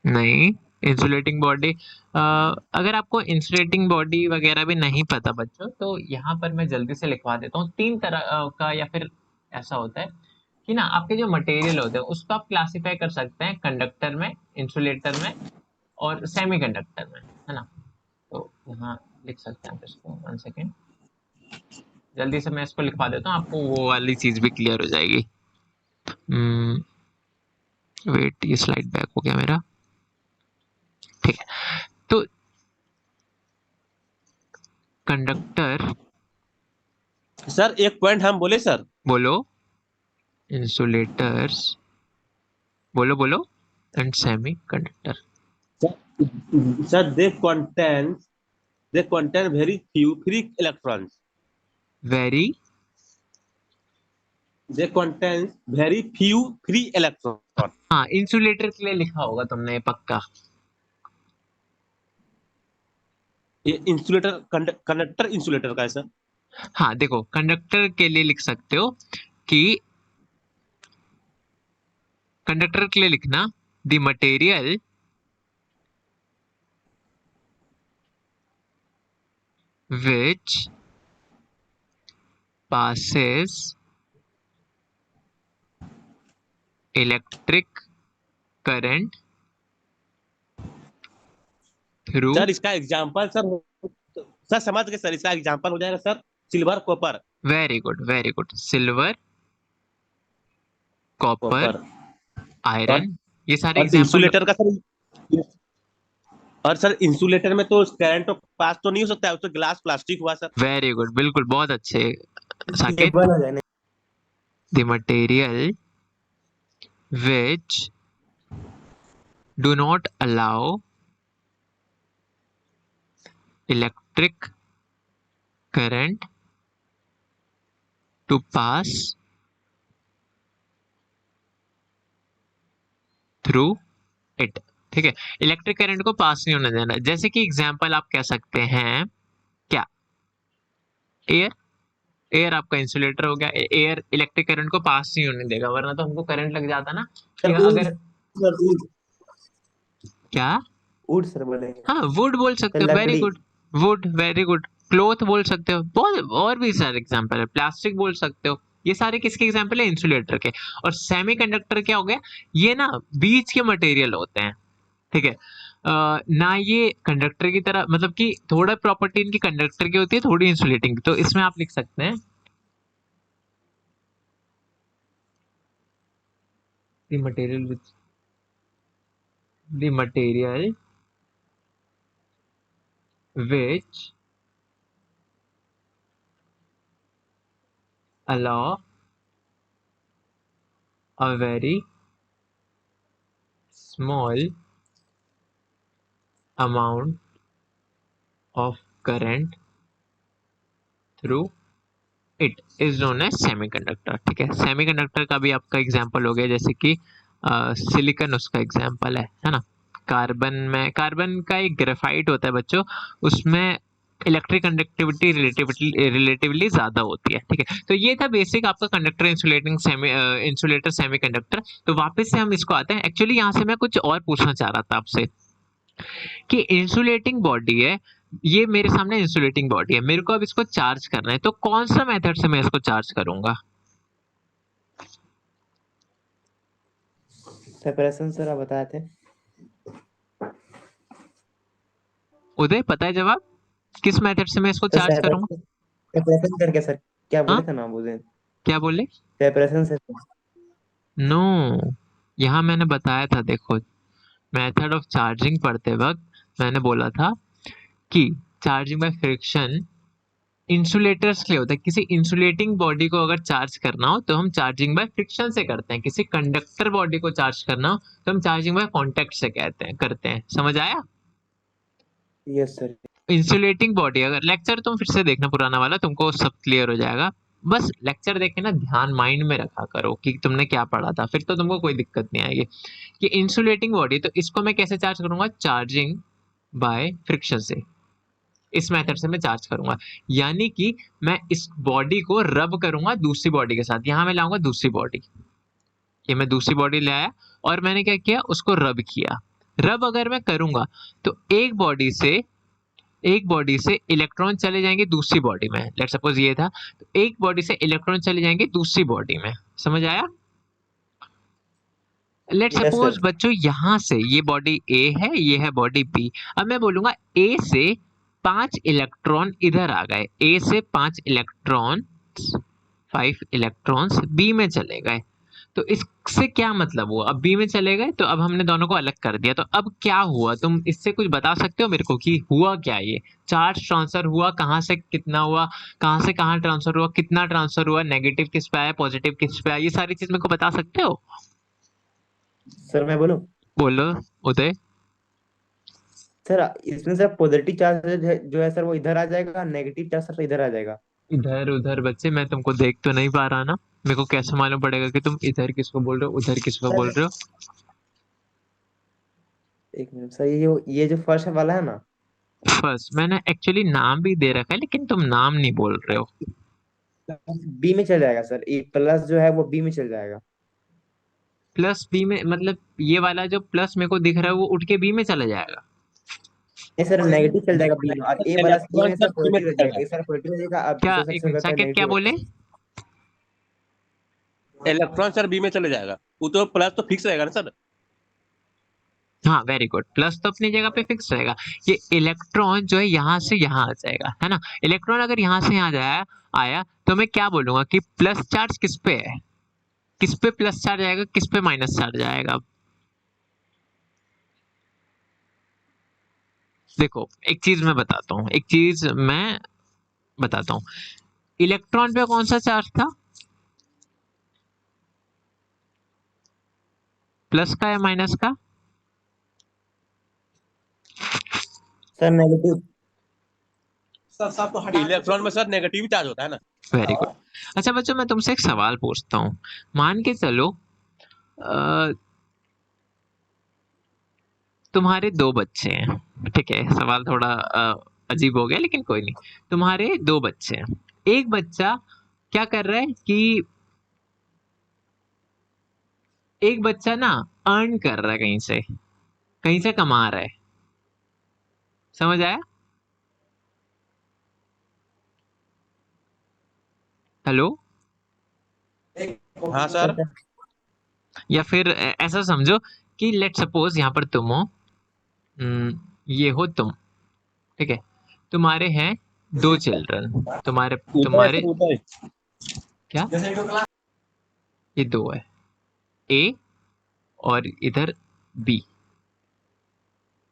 नहीं, इंसुलेटिंग बॉडी, अगर आपको इंसुलेटिंग बॉडी वगैरह भी नहीं पता बच्चों, तो यहाँ पर मैं जल्दी से लिखवा देता हूँ। 3 तरह का, या फिर ऐसा होता है कि ना, आपके जो मटेरियल होते हैं उसको आप क्लासिफाई कर सकते हैं कंडक्टर में, इंसुलेटर में, और सेमीकंडक्टर में, है ना। तो यहाँ लिख सकते हैं आप इसको, 1 सेकेंड, जल्दी से मैं इसको लिखवा देता हूँ, आपको वो वाली चीज भी क्लियर हो जाएगी। वेट, ये स्लाइड बैक हो गया मेरा, ठीक है। तो कंडक्टर, सर एक पॉइंट हम बोले सर। बोलो, इंसुलेटर्स, बोलो बोलो, and semi conductor. Sir they contain very few free electrons. Very, They contain very few free electrons. हाँ, इंसुलेटर के लिए लिखा होगा तुमने पक्का। ये इंसुलेटर कंडक्टर इंसुलेटर का है सर। हाँ देखो, कंडक्टर के लिए लिख सकते हो कि, कंडक्टर के लिए लिखना, the material which passes electric current through, sir इसका एग्जांपल सर समझ गए सर, इसका एग्जांपल हो जाएगा sir silver copper. Very good very good, silver, copper, copper और आयरन, ये सारे और एग्जांपल। इंसुलेटर का सर, और सर इंसुलेटर में तो करंट तो पास तो नहीं हो सकता है, उसमें ग्लास प्लास्टिक हुआ सर। वेरी गुड, बिल्कुल, बहुत अच्छे साकेत। स्टेबल हो जाए the material which do not allow electric current to pass through it, ठीक है, इलेक्ट्रिक करंट को पास नहीं होने देना। जैसे कि एग्जांपल आप कह सकते हैं, क्या, एयर, एयर आपका इंसुलेटर हो गया, एयर इलेक्ट्रिक करंट को पास नहीं होने देगा, वरना तो हमको करंट लग जाता ना। सर। या उड अगर, सर उड क्या, उड सर बोले। हाँ, वुड बोल सर सकते हो, वेरी लकड़ी। Good, would, very good. Cloth बोल सकते हो, बहुत और भी सारे एग्जांपल है, प्लास्टिक बोल सकते हो, ये सारे किसके एग्जाम्पल है? इंसुलेटर के। और सेमीकंडक्टर क्या हो गया? ये ना बीच के मटेरियल होते हैं, ठीक है। ना ये कंडक्टर की तरह, मतलब कि थोड़ा प्रॉपर्टी इनकी कंडक्टर की होती है, थोड़ी इंसुलेटिंग की। तो इसमें आप लिख सकते हैं the material which the material which allow a very small amount of current through it is known as semiconductor, ठीक है। सेमीकंडक्टर का भी आपका एग्जांपल हो गया, जैसे कि सिलिकॉन उसका एग्जांपल है ना। कार्बन का एक ग्रेफाइट होता है बच्चों, उसमें इलेक्ट्रिक कंडक्टिविटी रिलेटिवली ज्यादा होती है, ठीक है। तो ये था बेसिक आपका कंडक्टर इंसुलेटर सेमीकंडक्टर। तो वापस से हम इसको आते हैं। एक्चुअली यहाँ से मैं कुछ और पूछना चाह रहा था आपसे कि इंसुलेटिंग बॉडी है, ये मेरे सामने इंसुलेटिंग बॉडी है, मेरे को अब इसको चार्ज करना है, तो कौन सा मेथड से मैं इसको चार्ज करूंगा? सेपरेशन सर आप बताए थे। उदय पता है जवाब? किस मेथड से मैं इसको सर चार्ज करूंगा? सेपरेशन सेपरेशन करके सर, क्या हाँ, बोले थे नाम बोले? क्या बोले? सेपरेशन से। नो, यहाँ मैंने बताया था, देखो मेथड ऑफ चार्जिंग पढ़ते वक्त मैंने बोला था कि चार्जिंग बाय फ्रिक्शन इंसुलेटर्स के लिए होता है। किसी इंसुलेटिंग बॉडी को अगर चार्ज करना हो तो हम चार्जिंग बाय फ्रिक्शन से करते हैं, किसी कंडक्टर बॉडी को चार्ज करना हो तो हम चार्जिंग बाय कांटेक्ट से करते हैं। समझ आया? Yes sir. इंसुलेटिंग बॉडी, अगर लेक्चर तुम फिर से देखना पुराना वाला, तुमको सब क्लियर हो जाएगा। बस लेक्चर देखे ना, ध्यान माइंड में रखा करो कि तुमने क्या पढ़ा था, फिर तो तुमको कोई दिक्कत नहीं आएगी। कि इंसुलेटिंग बॉडी, तो इसको मैं कैसे चार्ज करूंगा? चार्जिंग बाय फ्रिक्शन से, इस मेथड से मैं चार्ज करूंगा। यानी कि मैं इस बॉडी को रब करूंगा दूसरी बॉडी के साथ। यहां मैं लाऊंगा दूसरी बॉडी, ये मैं दूसरी बॉडी ले आया और मैंने क्या किया? उसको रब किया। रब अगर मैं करूंगा तो एक बॉडी से इलेक्ट्रॉन चले जाएंगे दूसरी बॉडी में। लेट सपोज ये था, तो एक बॉडी से इलेक्ट्रॉन चले जाएंगे दूसरी बॉडी में। समझ आया? Let us suppose sir. बच्चों यहां से ये बॉडी ए है, ये है बॉडी बी। अब मैं बोलूंगा ए से 5 इलेक्ट्रॉन इधर आ गए, ए से 5 इलेक्ट्रॉन 5 इलेक्ट्रॉन्स बी में चले गए। तो इससे क्या मतलब हुआ? अब बी में चले गए तो अब हमने दोनों को अलग कर दिया, तो अब क्या हुआ? तुम इससे कुछ बता सकते हो मेरे को कि हुआ क्या? ये चार्ज ट्रांसफर हुआ, कहाँ से कितना हुआ, कहाँ से कहाँ ट्रांसफर हुआ, कितना ट्रांसफर हुआ, नेगेटिव किस पे आया, पॉजिटिव किस पे आया, ये सारी चीज मेरे को बता सकते हो? सर मैं बोलूं? बोलो उदय। सर इसमें सर पॉजिटिव चार्ज जो है सर वो इधर आ जाएगा, नेगेटिव चार्ज सर इधर आ जाएगा। इधर उधर बच्चे, मैं तुमको देख तो नहीं पा रहा ना, मेरे को कैसे मालूम पड़ेगा कि तुम इधर किसको बोल रहे हो, उधर किसको बोल सर रहे हो? एक मिनट सर, ये जो फर्स्ट वाला है ना, फर्स्ट मैंने एक्चुअली नाम भी दे रखा है, लेकिन तुम नाम नहीं बोल रहे हो। बी में चल जाएगा सर। ये प्लस जो है वो बी में चल जाएगा। प्लस बी में मतलब ये वाला जो प्लस मेरे को दिख रहा है वो उठ के बी में चला जाएगा? नहीं सर, नेगेटिव चल जाएगा बी में, और ए वाला सी इलेक्ट्रॉन में सर सर बी में पॉजिटिव रह जाएगा। चलेगा। ए सर पॉजिटिव रह जाएगा, अब क्या? दूसरा एक सेक्शन मिनट, रहता है साकेत क्या नेगेटिव बोले? रहता इलेक्ट्रॉन सर बी में चले जाएगा, वो तो प्लस तो फिक्स रहेगा ना सर। हाँ वेरी गुड, प्लस तो अपनी जगह पे फिक्स रहेगा। ये इलेक्ट्रॉन जो है यहाँ से यहाँ आ जाएगा, है ना। इलेक्ट्रॉन अगर यहाँ से यहाँ जाया आया तो मैं क्या बोलूंगा कि प्लस चार्ज किस पे है, किस पे प्लस चार्ज आएगा, किस पे माइनस चार्ज आएगा? देखो एक चीज मैं बताता हूँ, एक चीज मैं बताता हूँ। इलेक्ट्रॉन पे कौन सा चार्ज था? प्लस का या माइनस का? Sir negative. इलेक्ट्रॉन में सर नेगेटिव चार्ज होता है ना। Very good. अच्छा बच्चों, मैं तुमसे एक सवाल पूछता हूँ। मान के चलो अ, तुम्हारे दो बच्चे हैं, ठीक है। सवाल थोड़ा अजीब हो गया लेकिन कोई नहीं। तुम्हारे दो बच्चे हैं, एक बच्चा क्या कर रहा है कि एक बच्चा ना अर्न कर रहा है, कहीं से कमा रहा है। समझ आया? हेलो? हाँ सर। या फिर ऐसा समझो कि लेट सपोज यहाँ पर तुम हो, ये हो तुम, ठीक है, तुम्हारे हैं 2 चिल्ड्रन, तुम्हारे उदय तुम्हारे सर, उदय। क्या, ये 2 है, ए और इधर बी,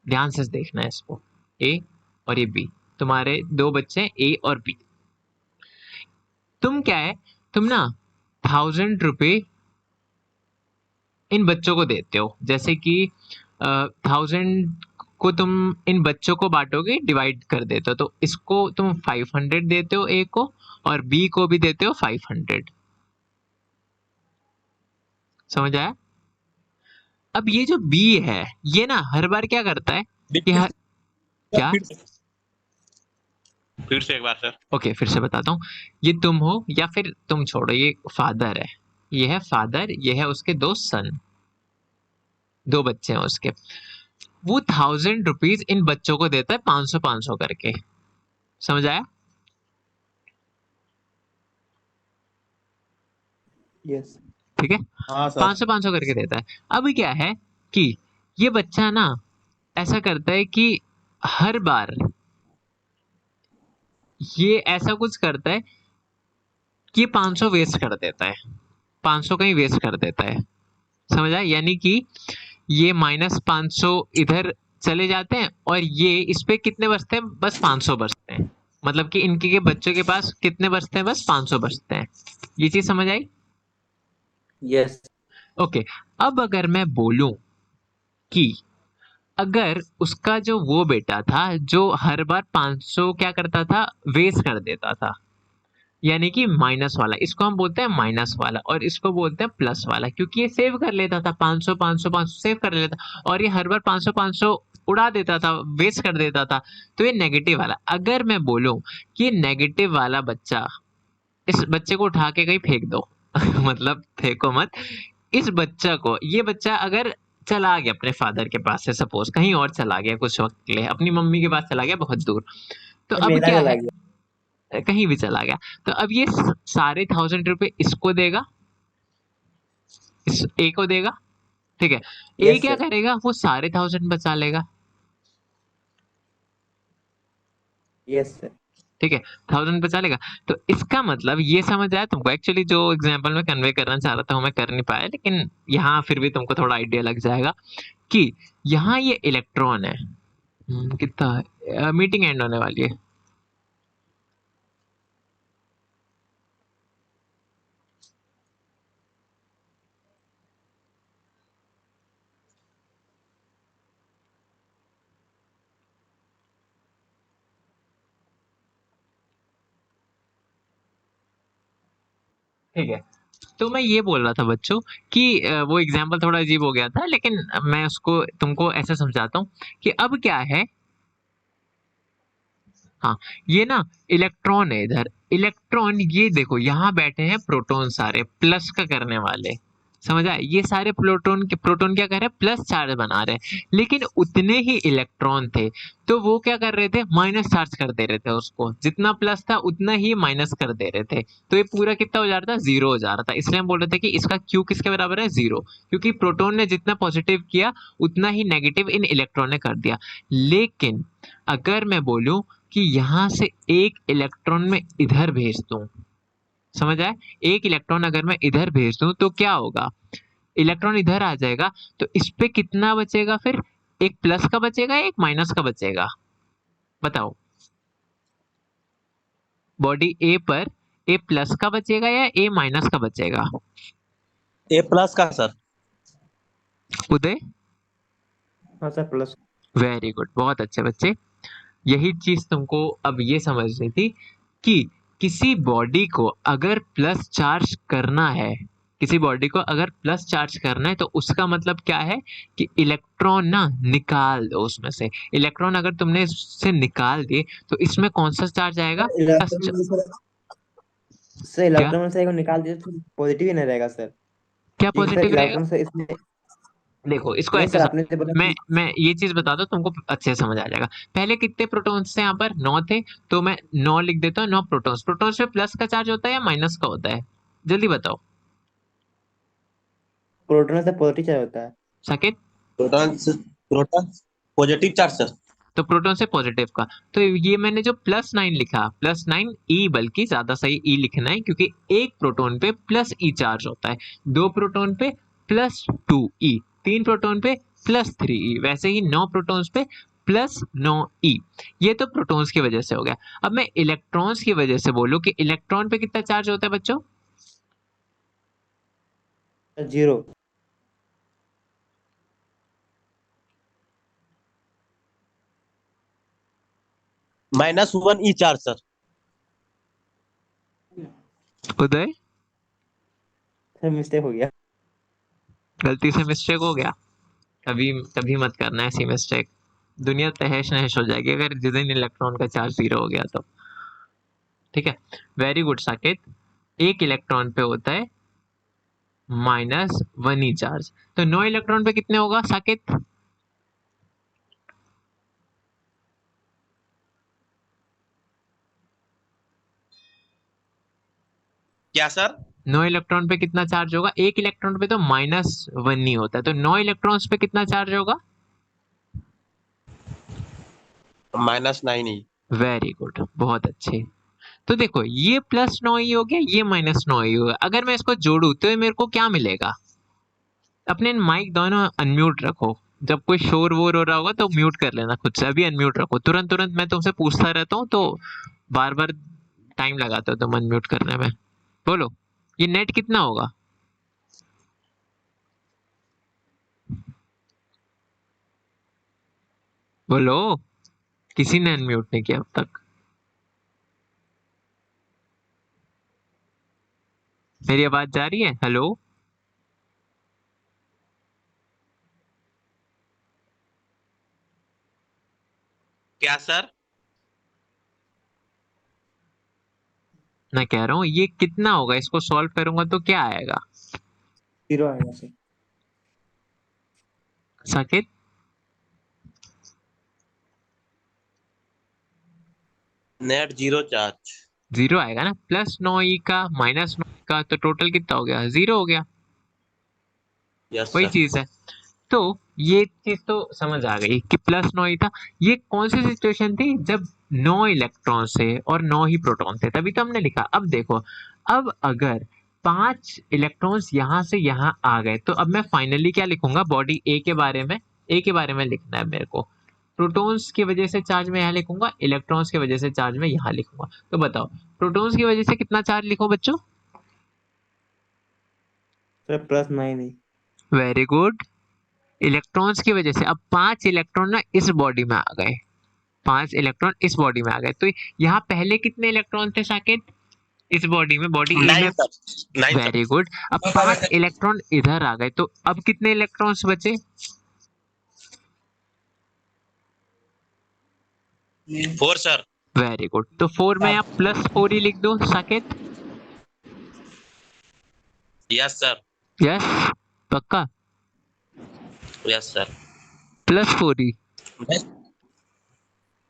ध्यान से देखना है इसको, ए और ये बी, तुम्हारे 2 बच्चे हैं ए और बी। तुम क्या है, तुम ना 1000 रुपए इन बच्चों को देते हो, जैसे कि 1000 को तुम इन बच्चों को बांटोगे, डिवाइड कर देते हो, तो इसको तुम 500 देते हो ए को, और बी को भी देते हो 500। समझ आया? अब ये जो बी है, ये ना हर बार क्या करता है कि क्या, फिर से एक बार सर। ओके फिर से बताता हूँ, ये तुम हो, या फिर तुम छोड़ो, ये फादर है, ये है फादर, ये है उसके 2 सन, 2 बच्चे हैं उसके, वो 1000 रुपीज इन बच्चों को देता है 500 500 करके। समझ आया? यस। ठीक है, हाँ सर। 500 500 करके देता है। अब क्या है कि ये बच्चा ना ऐसा करता है कि हर बार ये ऐसा कुछ करता है कि ये 500 वेस्ट कर देता है, 500 कहीं वेस्ट कर देता है। समझ आया? यानी कि ये -500 इधर चले जाते हैं, और ये इस पे कितने बचते हैं, बस 500 बचते हैं, मतलब कि इनके के बच्चों के पास कितने बचते हैं, बस 500 बचते हैं। ये चीज समझ आई? यस। ओके, अब अगर मैं बोलूं कि अगर उसका जो वो बेटा था जो हर बार 500 क्या करता था, वेस्ट कर देता था, यानी कि माइनस वाला, इसको हम बोलते हैं माइनस वाला, और इसको बोलते हैं प्लस वाला, क्योंकि ये सेव कर लेता था 500 500 500 सेव कर लेता, और ये हर बार 500 500 उड़ा देता था, वेस्ट कर देता था, तो ये नेगेटिव वाला। अगर मैं बोलूं कि नेगेटिव वाला बच्चा, इस बच्चे को उठा के कहीं फेंक दो मतलब फेंको मत, इस बच्चा को, ये बच्चा अगर चला गया अपने फादर के पास से, सपोज कहीं और चला गया कुछ वक्त के लिए, अपनी मम्मी के पास चला गया बहुत दूर, तो अब मेरा क्या चला है, गया। कहीं भी चला गया, तो अब ये सारे 1000 रुपए इसको देगा, इस ए को देगा, ठीक है, ए यस क्या सर। करेगा, वो सारे 1000 बचा लेगा, यस सर। ठीक है, 1000 बचा लेगा। तो इसका मतलब ये समझ आया तुमको, एक्चुअली जो एग्जांपल में कन्वे करना चाह रहा था वो मैं कर नहीं पाया, लेकिन यहाँ फिर भी तुमको थोड़ा आइडिया लग जाएगा कि यहाँ ये इलेक्ट्रॉन है, कितना मीटिंग एंड होने वाली है। ठीक है, तो मैं ये बोल रहा था बच्चों कि वो एग्जाम्पल थोड़ा अजीब हो गया था, लेकिन मैं उसको तुमको ऐसे समझाता हूँ कि अब क्या है, हाँ, ये ना इलेक्ट्रॉन है इधर, इलेक्ट्रॉन ये देखो यहाँ बैठे हैं प्रोटॉन, सारे प्लस का करने वाले, समझ आए, ये सारे प्रोटॉन क्या कर रहे हैं, प्लस चार्ज बना रहे हैं, लेकिन उतने ही इलेक्ट्रॉन थे, तो वो क्या कर रहे थे, माइनस चार्ज कर दे रहे थे उसको, जितना प्लस था उतना ही माइनस कर दे रहे थे, तो ये पूरा कितना हो जा रहा था, जीरो हो जा रहा था। इसलिए हम बोल रहे थे कि इसका क्यू किसके बराबर है, जीरो, क्योंकि प्रोटॉन ने जितना पॉजिटिव किया उतना ही नेगेटिव इन इलेक्ट्रॉन ने कर दिया। लेकिन अगर मैं बोलूं कि यहां से एक इलेक्ट्रॉन में इधर भेज दूं, समझ आए, एक इलेक्ट्रॉन अगर मैं इधर भेज दूं तो क्या होगा, इलेक्ट्रॉन इधर आ जाएगा, तो इस पे कितना बचेगा फिर, एक प्लस का बचेगा एक माइनस का बचेगा, बताओ, बॉडी ए पर ए प्लस का बचेगा या ए माइनस का बचेगा, ए प्लस का सर। उदय? हाँ सर, प्लस। वेरी गुड, बहुत अच्छे बच्चे। यही चीज तुमको अब ये समझनी थी कि किसी बॉडी को अगर प्लस चार्ज करना है, किसी बॉडी को अगर प्लस चार्ज करना है, तो उसका मतलब क्या है कि इलेक्ट्रॉन ना निकाल दो उसमें से, इलेक्ट्रॉन अगर तुमने इससे निकाल दिए तो इसमें कौन सा चार्ज आएगा, प्लस। इलेक्ट्रॉन में सर क्या, इलेक्ट्रॉन से को निकाल दिया तो पॉजिटिव ही नहीं रहेगा सर, क्या क्योंकि सर पॉजिटिव रहेगा, इलेक्ट्रॉन से इसमें। देखो इसको नहीं ऐसे सर, आपने जो बोला कि मैं ये चीज बता दो तुमको अच्छे से समझ आ जाएगा। पहले कितने प्रोटॉन्स थे यहाँ पर, 9 थे, तो मैं 9 लिख देता हूँ, 9 प्रोटॉन्स, प्रोटॉन्स पे प्लस का चार्ज होता है या माइनस का होता है, जल्दी बताओ, प्रोटॉन से पॉजिटिव चार्ज होता है। Saket? Proton proton positive charge sir. तो प्रोटॉन से पॉजिटिव का, तो ये मैंने जो +9 लिखा, +9 ई, बल्कि ज्यादा सही ई लिखना है, क्योंकि एक प्रोटॉन पे +E चार्ज होता है, 2 प्रोटॉन पे +2E, 3 प्रोटॉन पे +3E, वैसे ही 9 प्रोटॉन्स पे +9E। ये तो प्रोटॉन्स की वजह से हो गया। अब मैं इलेक्ट्रॉन्स की वजह से बोलूं कि इलेक्ट्रॉन पे कितना चार्ज होता है बच्चों? 0। -1 ई चार्ज सर। उदय, सर मिस्टेक हो गया। गलती से मिस्टेक हो गया? कभी कभी मत करना ऐसी मिस्टेक, दुनिया तहस नहस हो जाएगी अगर जिस दिन इलेक्ट्रॉन का चार्ज 0 हो गया तो। ठीक है, वेरी गुड साकेत। एक इलेक्ट्रॉन पे होता है -1 ई चार्ज, तो 9 इलेक्ट्रॉन पे कितने होगा साकेत? क्या सर? 9 इलेक्ट्रॉन पे कितना चार्ज होगा? एक इलेक्ट्रॉन पे तो -1 ई होता है, तो 9 इलेक्ट्रॉन्स पे कितना चार्ज होगा? -9 ई। वेरी गुड, बहुत अच्छे। तो देखो, ये +9 ई हो गया, ये -9 ई हो गया। अगर मैं इसको जोड़ू तो मेरे को क्या मिलेगा? अपने माइक दोनों अनम्यूट रखो, जब कोई शोर वोर हो रहा होगा तो म्यूट कर लेना खुद से, अभी अनम्यूट रखो, तुरंत तुरंत मैं तुमसे पूछता रहता हूँ तो बार बार टाइम लगाते हो तुम अनम्यूट करने में। बोलो, ये नेट कितना होगा? बोलो, किसी ने अनम्यूट नहीं किया अब तक। मेरी आवाज जा रही है? हेलो? क्या सर? मैं कह रहा हूँ ये कितना होगा, इसको सॉल्व करूंगा तो क्या आएगा? 0 आएगा सर। साकेत? Net 0 charge. 0 आएगा ना, +9 ई का -9 का, तो टोटल कितना हो गया? 0 हो गया। यस वही सर। चीज है। तो ये चीज तो समझ आ गई कि +9 ही था। ये कौन सी सिचुएशन थी? जब 9 इलेक्ट्रॉन थे और 9 ही प्रोटॉन थे, तभी तो हमने लिखा। अब देखो, अब अगर 5 इलेक्ट्रॉन्स यहाँ से यहाँ आ गए, तो अब मैं फाइनली क्या लिखूंगा बॉडी ए के बारे में? ए के बारे में लिखना है मेरे को। प्रोटॉन्स की वजह से चार्ज में यहाँ लिखूंगा, इलेक्ट्रॉन्स की वजह से चार्ज में यहाँ लिखूंगा। तो बताओ, प्रोटॉन्स की वजह से कितना चार्ज लिखो बच्चों? सर +9 ही। Very good. इलेक्ट्रॉन्स की वजह से अब 5 इलेक्ट्रॉन ना इस बॉडी में आ गए, 5 इलेक्ट्रॉन इस बॉडी में आ गए, तो यहाँ पहले कितने इलेक्ट्रॉन थे साकेत इस बॉडी में, बॉडी ए में? 9 सर। 9 very good. अब 5 इलेक्ट्रॉन इधर आ गए, तो अब कितने इलेक्ट्रॉन्स बचे? सर। 4 सर। वेरी गुड, तो 4 में आप +4 ही लिख दो साकेत। Yes sir. यस, पक्का? Yes sir. +4 ही?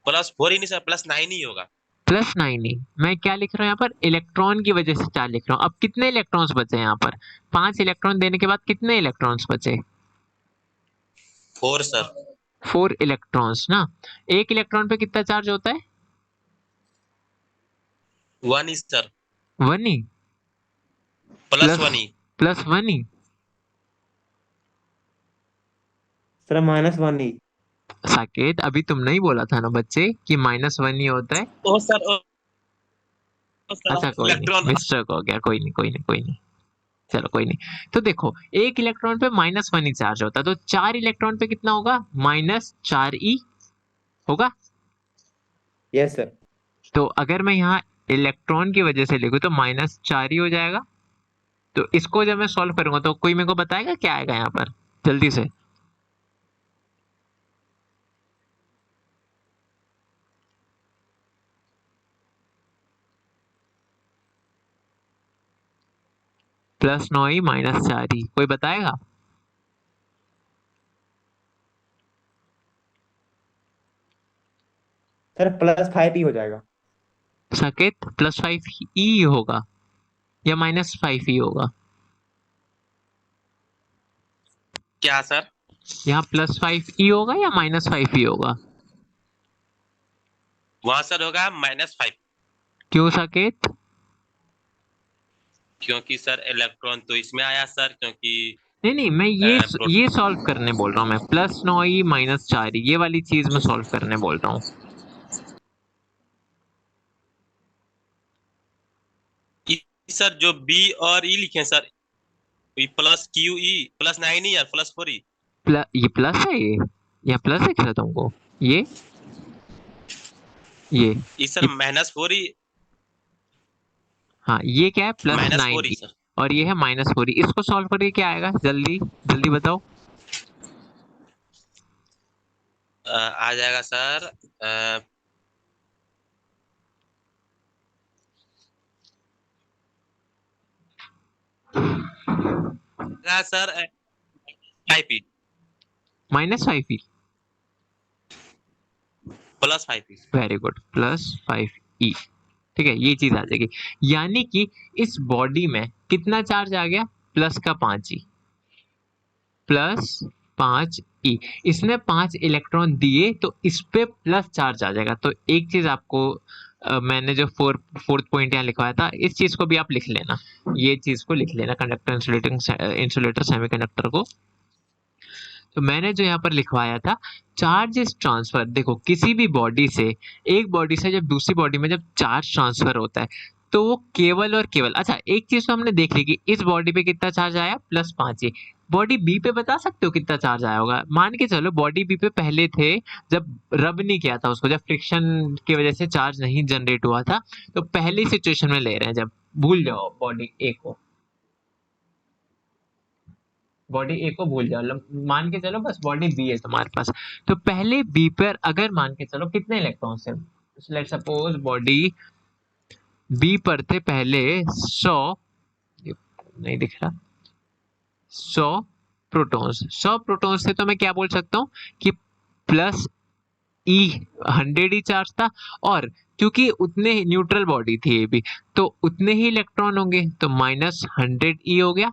+4 ही नहीं सर, +9 ही होगा। +9 ही। मैं क्या लिख रहा हूँ यहाँ पर? इलेक्ट्रॉन की वजह से 4 लिख रहा हूँ। अब कितने इलेक्ट्रॉन्स बचे यहाँ पर? 5 इलेक्ट्रॉन देने के बाद कितने इलेक्ट्रॉन्स बचे? 4 सर। 4 इलेक्ट्रॉन्स ना। एक इलेक्ट्रॉन पे कितना चार्ज होता है? 1 ही सर। 1 ही? +1 ही। +1 ही? सर -1 ही। साकेत, अभी तुमने ही बोला था ना बच्चे कि -1 ही होता है। ओ सर, ओ सर, अच्छा कोई नहीं, इलेक्ट्रॉन। मिस्टेक हो गया, कोई नहीं कोई नहीं कोई नहीं, चलो कोई नहीं। तो देखो, एक इलेक्ट्रॉन पे -1 ही चार्ज होता है, तो 4 इलेक्ट्रॉन पे कितना होगा? -4 ई होगा। Yes sir. तो अगर मैं यहाँ इलेक्ट्रॉन की वजह से लिखूं तो -4 ही हो जाएगा। तो इसको जब मैं सॉल्व करूंगा तो कोई मेरे को बताएगा क्या आएगा यहाँ पर, जल्दी से? +9 ही -4 ही, कोई बताएगा? सर +5 ही हो जाएगा। साकेत, +5 ई होगा या -5 ही होगा? क्या सर? यहाँ +5e होगा या -5e होगा? वहां सर होगा -5, क्यों साकेत? क्योंकि सर इलेक्ट्रॉन तो इसमें आया सर, क्योंकि नहीं नहीं, मैं ये सॉल्व करने बोल रहा हूँ मैं, +9e -4e ये वाली चीज मैं सॉल्व करने बोल रहा हूँ। सर जो बी और ई लिखे सर, +QE +9 नहीं यार, +4E। ये प्लस है, ये यहाँ प्लस दिख रहा है तुमको? ये ये सर -4E, हाँ, ये क्या है? +9e sir. और ये है -4e। इसको सॉल्व करके क्या आएगा? जल्दी जल्दी बताओ। आ जाएगा sir sir 5E -5e, +5E। Very good, +5e। ठीक है, ये चीज आ जाएगी। यानी कि इस बॉडी में कितना चार्ज आ गया? +5e, +5e। इसने 5 इलेक्ट्रॉन दिए तो इस पे प्लस चार्ज आ जाएगा। तो एक चीज आपको मैंने जो फोर्थ पॉइंट यहाँ लिखवाया था, इस चीज को भी आप लिख लेना, ये चीज को लिख लेना, कंडक्टर इंसुलेटर सेमीकंडक्टर को। तो मैंने जो यहाँ पर लिखवाया था, चार्ज इज ट्रांसफर। देखो, किसी भी बॉडी से, एक बॉडी से जब दूसरी बॉडी में जब चार्ज ट्रांसफर होता है तो वो केवल और केवल, अच्छा एक चीज तो हमने देख ली कि इस बॉडी पे कितना चार्ज आया? +5। बॉडी बी पे बता सकते हो कितना चार्ज आया होगा? मान के चलो बॉडी बी पे पहले थे, जब रब नहीं किया था उसको, जब फ्रिक्शन की वजह से चार्ज नहीं जनरेट हुआ था, तो पहली सिचुएशन में ले रहे हैं, जब भूल जाओ बॉडी ए को, बॉडी ए को भूल जाओ, मान के चलो बस बॉडी बी है तुम्हारे पास। तो पहले बी पर अगर मान के चलो कितने इलेक्ट्रॉन्स है, लेट्स सपोज बॉडी बी पर थे पहले 100, नहीं दिख रहा, 100 प्रोटॉन्स, 100 प्रोटॉन्स थे, तो मैं क्या बोल सकता हूँ कि प्लस ई 100 ही चार्ज था, और क्योंकि उतने न्यूट्रल बॉडी थी ये भी, तो उतने ही इलेक्ट्रॉन होंगे, तो -100e हो गया।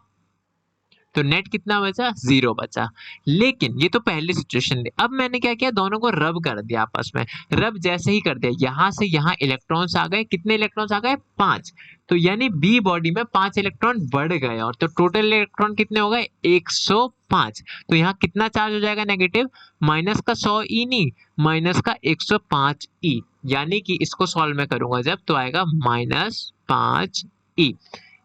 तो नेट कितना बचा? 0 बचा। लेकिन ये तो पहली सिचुएशन थी। अब मैंने क्या किया? दोनों को रब कर दिया आपस में। रब जैसे ही कर दिया, यहां से यहां इलेक्ट्रॉन्स आ गए। कितने इलेक्ट्रॉन्स आ गए? 5। तो यानी बी बॉडी में 5 इलेक्ट्रॉन बढ़ गए, और तो टोटल इलेक्ट्रॉन कितने हो गए? 105। तो यहाँ कितना चार्ज हो जाएगा नेगेटिव? माइनस का 100e नहीं, माइनस का 105e। यानी कि इसको सॉल्व में करूंगा जब, तो आएगा -5e।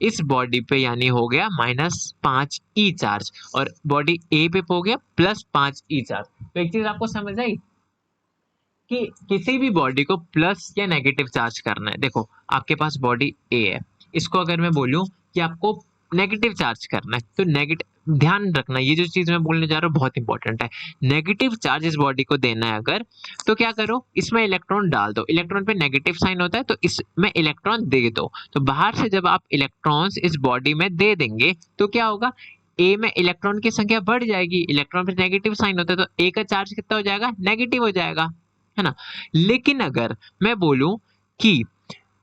इस बॉडी पे यानी हो गया -5e चार्ज, और बॉडी ए पे हो गया +5e चार्ज। तो एक चीज आपको समझ आई कि किसी भी बॉडी को प्लस या नेगेटिव चार्ज करना है। देखो, आपके पास बॉडी ए है, इसको अगर मैं बोलूं कि आपको नेगेटिव चार्ज करना है, तो नेगेटिव, ध्यान रखना ये जो चीज मैं बोलने जा रहा हूँ बहुत इंपॉर्टेंट है। नेगेटिव चार्ज इस बॉडी को देना है अगर, तो क्या करो? इसमें इलेक्ट्रॉन डाल दो, इलेक्ट्रॉन पे नेगेटिव साइन होता है, तो इसमें इलेक्ट्रॉन दे दो। तो बाहर से जब आप इलेक्ट्रॉन्स इस बॉडी में दे देंगे, तो क्या होगा? ए में इलेक्ट्रॉन की संख्या बढ़ जाएगी, इलेक्ट्रॉन पे नेगेटिव साइन होता है, तो ए का चार्ज कितना हो जाएगा? नेगेटिव हो जाएगा, है ना। लेकिन अगर मैं बोलूं कि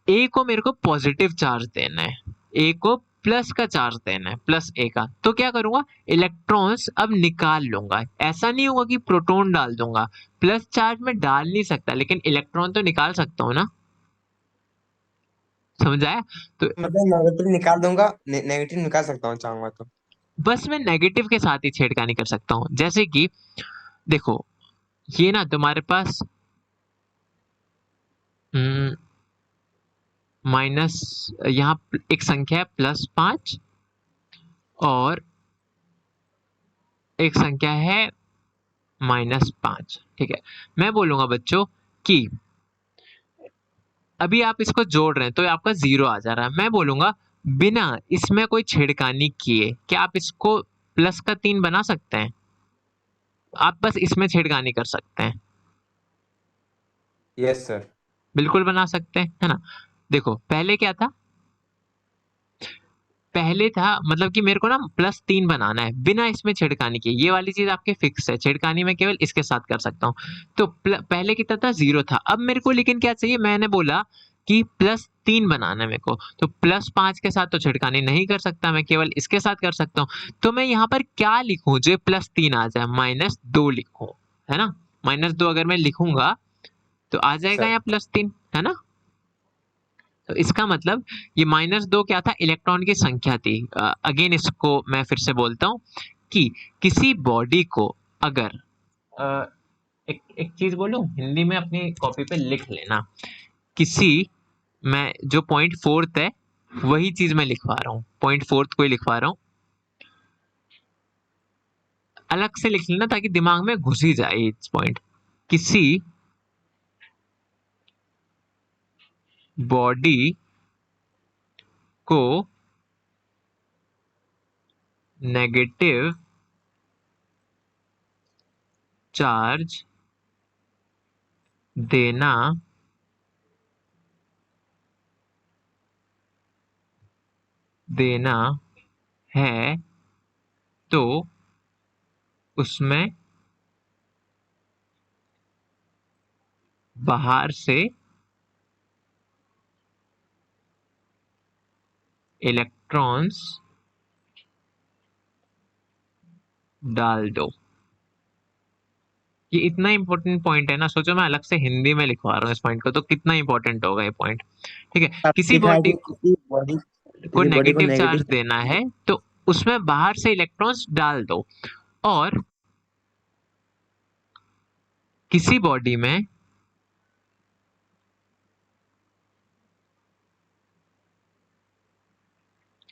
ए को मेरे को पॉजिटिव चार्ज देना है, ए को प्लस का चार्ज देना है, प्लस ए का, तो क्या करूंगा? इलेक्ट्रॉन्स अब निकाल लूंगा। ऐसा नहीं होगा कि प्रोटॉन डाल दूंगा, प्लस चार्ज में डाल नहीं सकता, लेकिन इलेक्ट्रॉन तो निकाल सकता हूँ ना। समझ आया? तो मतलब नेगेटिव निकाल दूंगा, नेगेटिव निकाल सकता हूँ चाहूंगा तो। बस मैं नेगेटिव के साथ ही छेड़खानी कर सकता हूँ। जैसे कि देखो, ये ना तुम्हारे पास माइनस, यहाँ एक संख्या है +5 और एक संख्या है -5। ठीक है, मैं बोलूंगा बच्चों कि अभी आप इसको जोड़ रहे हैं तो आपका 0 आ जा रहा है। मैं बोलूंगा बिना इसमें कोई छेड़खानी किए, क्या आप इसको +3 बना सकते हैं? आप बस इसमें छेड़खानी कर सकते हैं। Yes sir. बिल्कुल बना सकते हैं, है ना। देखो, पहले क्या था? पहले था मतलब कि मेरे को ना +3 बनाना है बिना इसमें छेड़खानी के। ये वाली चीज आपके फिक्स है, छेड़खानी मैं केवल इसके साथ कर सकता हूँ। तो पहले कितना था? 0 था। अब मेरे को लेकिन क्या चाहिए? मैंने बोला कि +3 बनाना है मेरे को, तो +5 के साथ तो छिड़कानी नहीं कर सकता, मैं केवल इसके साथ कर सकता हूँ। तो मैं यहाँ पर क्या लिखूं जो +3 आ जाए, -2 लिखूं, है ना। -2 अगर मैं लिखूंगा तो आ जाएगा सर यहाँ +3, है ना। तो इसका मतलब ये -2 क्या था, इलेक्ट्रॉन की संख्या थी। अगेन इसको मैं फिर से बोलता हूँ कि किसी बॉडी को अगर एक एक चीज बोलूं, हिंदी में अपनी कॉपी पे लिख लेना। किसी, मैं जो पॉइंट फोर्थ है वही चीज मैं लिखवा रहा हूँ, पॉइंट फोर्थ को ही लिखवा रहा हूँ, अलग से लिख लेना ताकि दिमाग में घुस ही जाए ये पॉइंट। किसी बॉडी को नेगेटिव चार्ज देना है तो उसमें बाहर से इलेक्ट्रॉन्स डाल दो। ये इतना इंपॉर्टेंट पॉइंट है ना, सोचो मैं अलग से हिंदी में लिखवा रहा हूँ इस पॉइंट को, तो कितना इंपॉर्टेंट होगा ये पॉइंट। ठीक है, आपने लिखा है कि को किसी बॉडी को नेगेटिव चार्ज नेगेटिव। देना है तो उसमें बाहर से इलेक्ट्रॉन्स डाल दो। और किसी बॉडी में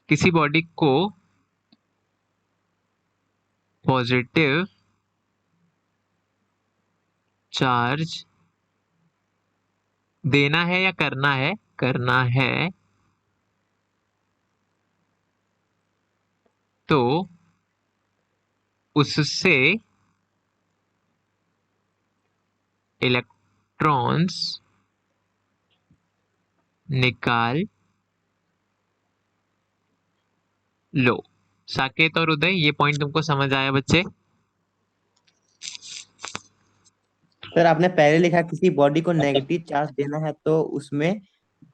किसी बॉडी को पॉजिटिव चार्ज देना है या करना है तो उससे इलेक्ट्रॉन्स निकाल लो। साकेत और उदय, ये पॉइंट तुमको समझ आया बच्चे? सर आपने पहले लिखा किसी बॉडी को नेगेटिव चार्ज देना है तो उसमें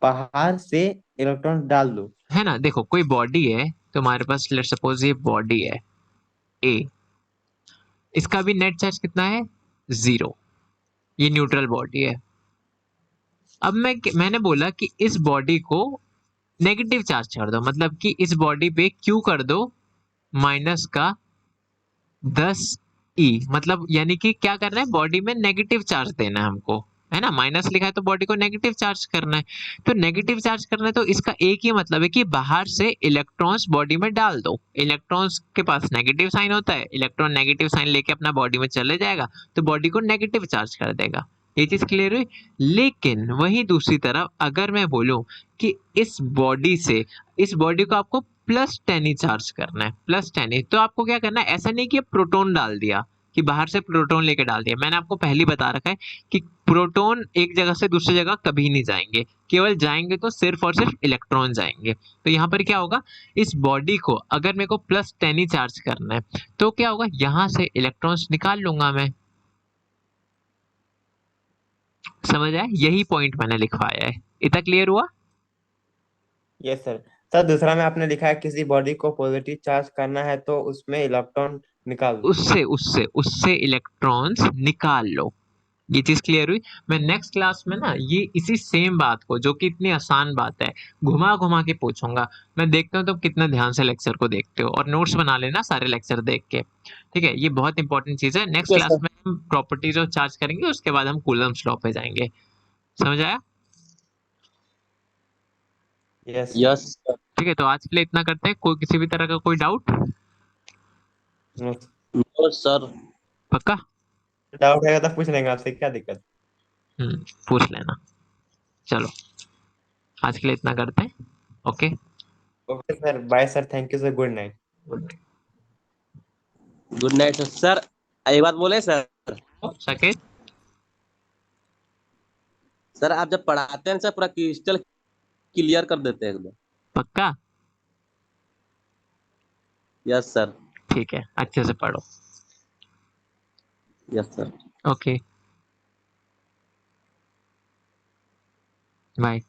बाहर से इलेक्ट्रॉन डाल दो। है ना, देखो कोई बॉडी है तुम्हारे पास, लेट्स सपोज ये बॉडी है ए, इसका भी नेट चार्ज कितना है, 0, ये न्यूट्रल बॉडी है। अब मैंने बोला कि इस बॉडी को नेगेटिव चार्ज कर दो, मतलब कि इस बॉडी पे क्यू कर दो -10 E, मतलब यानी कि क्या करना है, बॉडी में नेगेटिव चार्ज देना है हमको, है ना। माइनस लिखा है तो बॉडी को नेगेटिव चार्ज करना है। तो नेगेटिव चार्ज करना है तो इसका एक ही मतलब है कि बाहर से इलेक्ट्रॉन्स बॉडी में डाल दो। इलेक्ट्रॉन्स के पास नेगेटिव साइन होता है, इलेक्ट्रॉन नेगेटिव साइन लेके अपना बॉडी में चले जाएगा तो बॉडी को नेगेटिव चार्ज कर देगा। ये चीज क्लियर हुई। लेकिन वही दूसरी तरफ अगर मैं बोलूं कि इस बॉडी को आपको +10 ही चार्ज करना है, +10 ही, तो आपको क्या करना है, ऐसा नहीं कि प्रोटॉन डाल दिया, कि बाहर से प्रोटॉन लेके डाल दिया। मैंने आपको पहले बता रखा है कि प्रोटॉन एक जगह से दूसरी जगह कभी नहीं जाएंगे, केवल जाएंगे तो सिर्फ और सिर्फ इलेक्ट्रॉन जाएंगे। तो यहाँ पर क्या होगा, इस बॉडी को अगर मेरे को +10 ही चार्ज करना है तो क्या होगा, यहाँ से इलेक्ट्रॉन्स निकाल लूंगा मैं। समझ आया, यही पॉइंट मैंने लिखवाया है। इतना क्लियर हुआ? Yes sir. सर दूसरा में आपने लिखा है किसी बॉडी को पॉजिटिव चार्ज करना है तो उसमें इलेक्ट्रॉन निकाल दो। उससे उससे उससे इलेक्ट्रॉन्स निकाल लो। ये चीज क्लियर हुई। मैं नेक्स्ट क्लास में ना ये इसी सेम बात को, जो कि इतनी आसान बात है, घुमा घुमा के पूछूंगा। मैं देखता हूँ तुम कितना ध्यान से लेक्चर को देखते हो, और नोट्स बना लेना सारे लेक्चर देख के। ठीक है, ये बहुत इंपॉर्टेंट चीज है। Next yes class sir. में हम प्रॉपर्टीज ऑफ चार्ज करेंगे, उसके बाद हम कूलम्ब्स लॉ पे जाएंगे। समझ आया? यस यस ठीक है, तो आज के लिए इतना करते हैं। कोई किसी भी तरह का कोई डाउट? सर। पक्का? डाउट है तो पूछ लेंगे आपसे, क्या दिक्कत। पूछ लेना। चलो आज के लिए इतना करते हैं। Okay, okay sir, bye sir, thank you sir, good night. Good night sir. एक बात बोले सर। साकेत, सर आप जब पढ़ाते हैं सर पूरा क्रिस्टल क्लियर कर देते हैं एकदम। पक्का? Yes sir. ठीक है, अच्छे से पढ़ो। Yes sir. Okay, bye.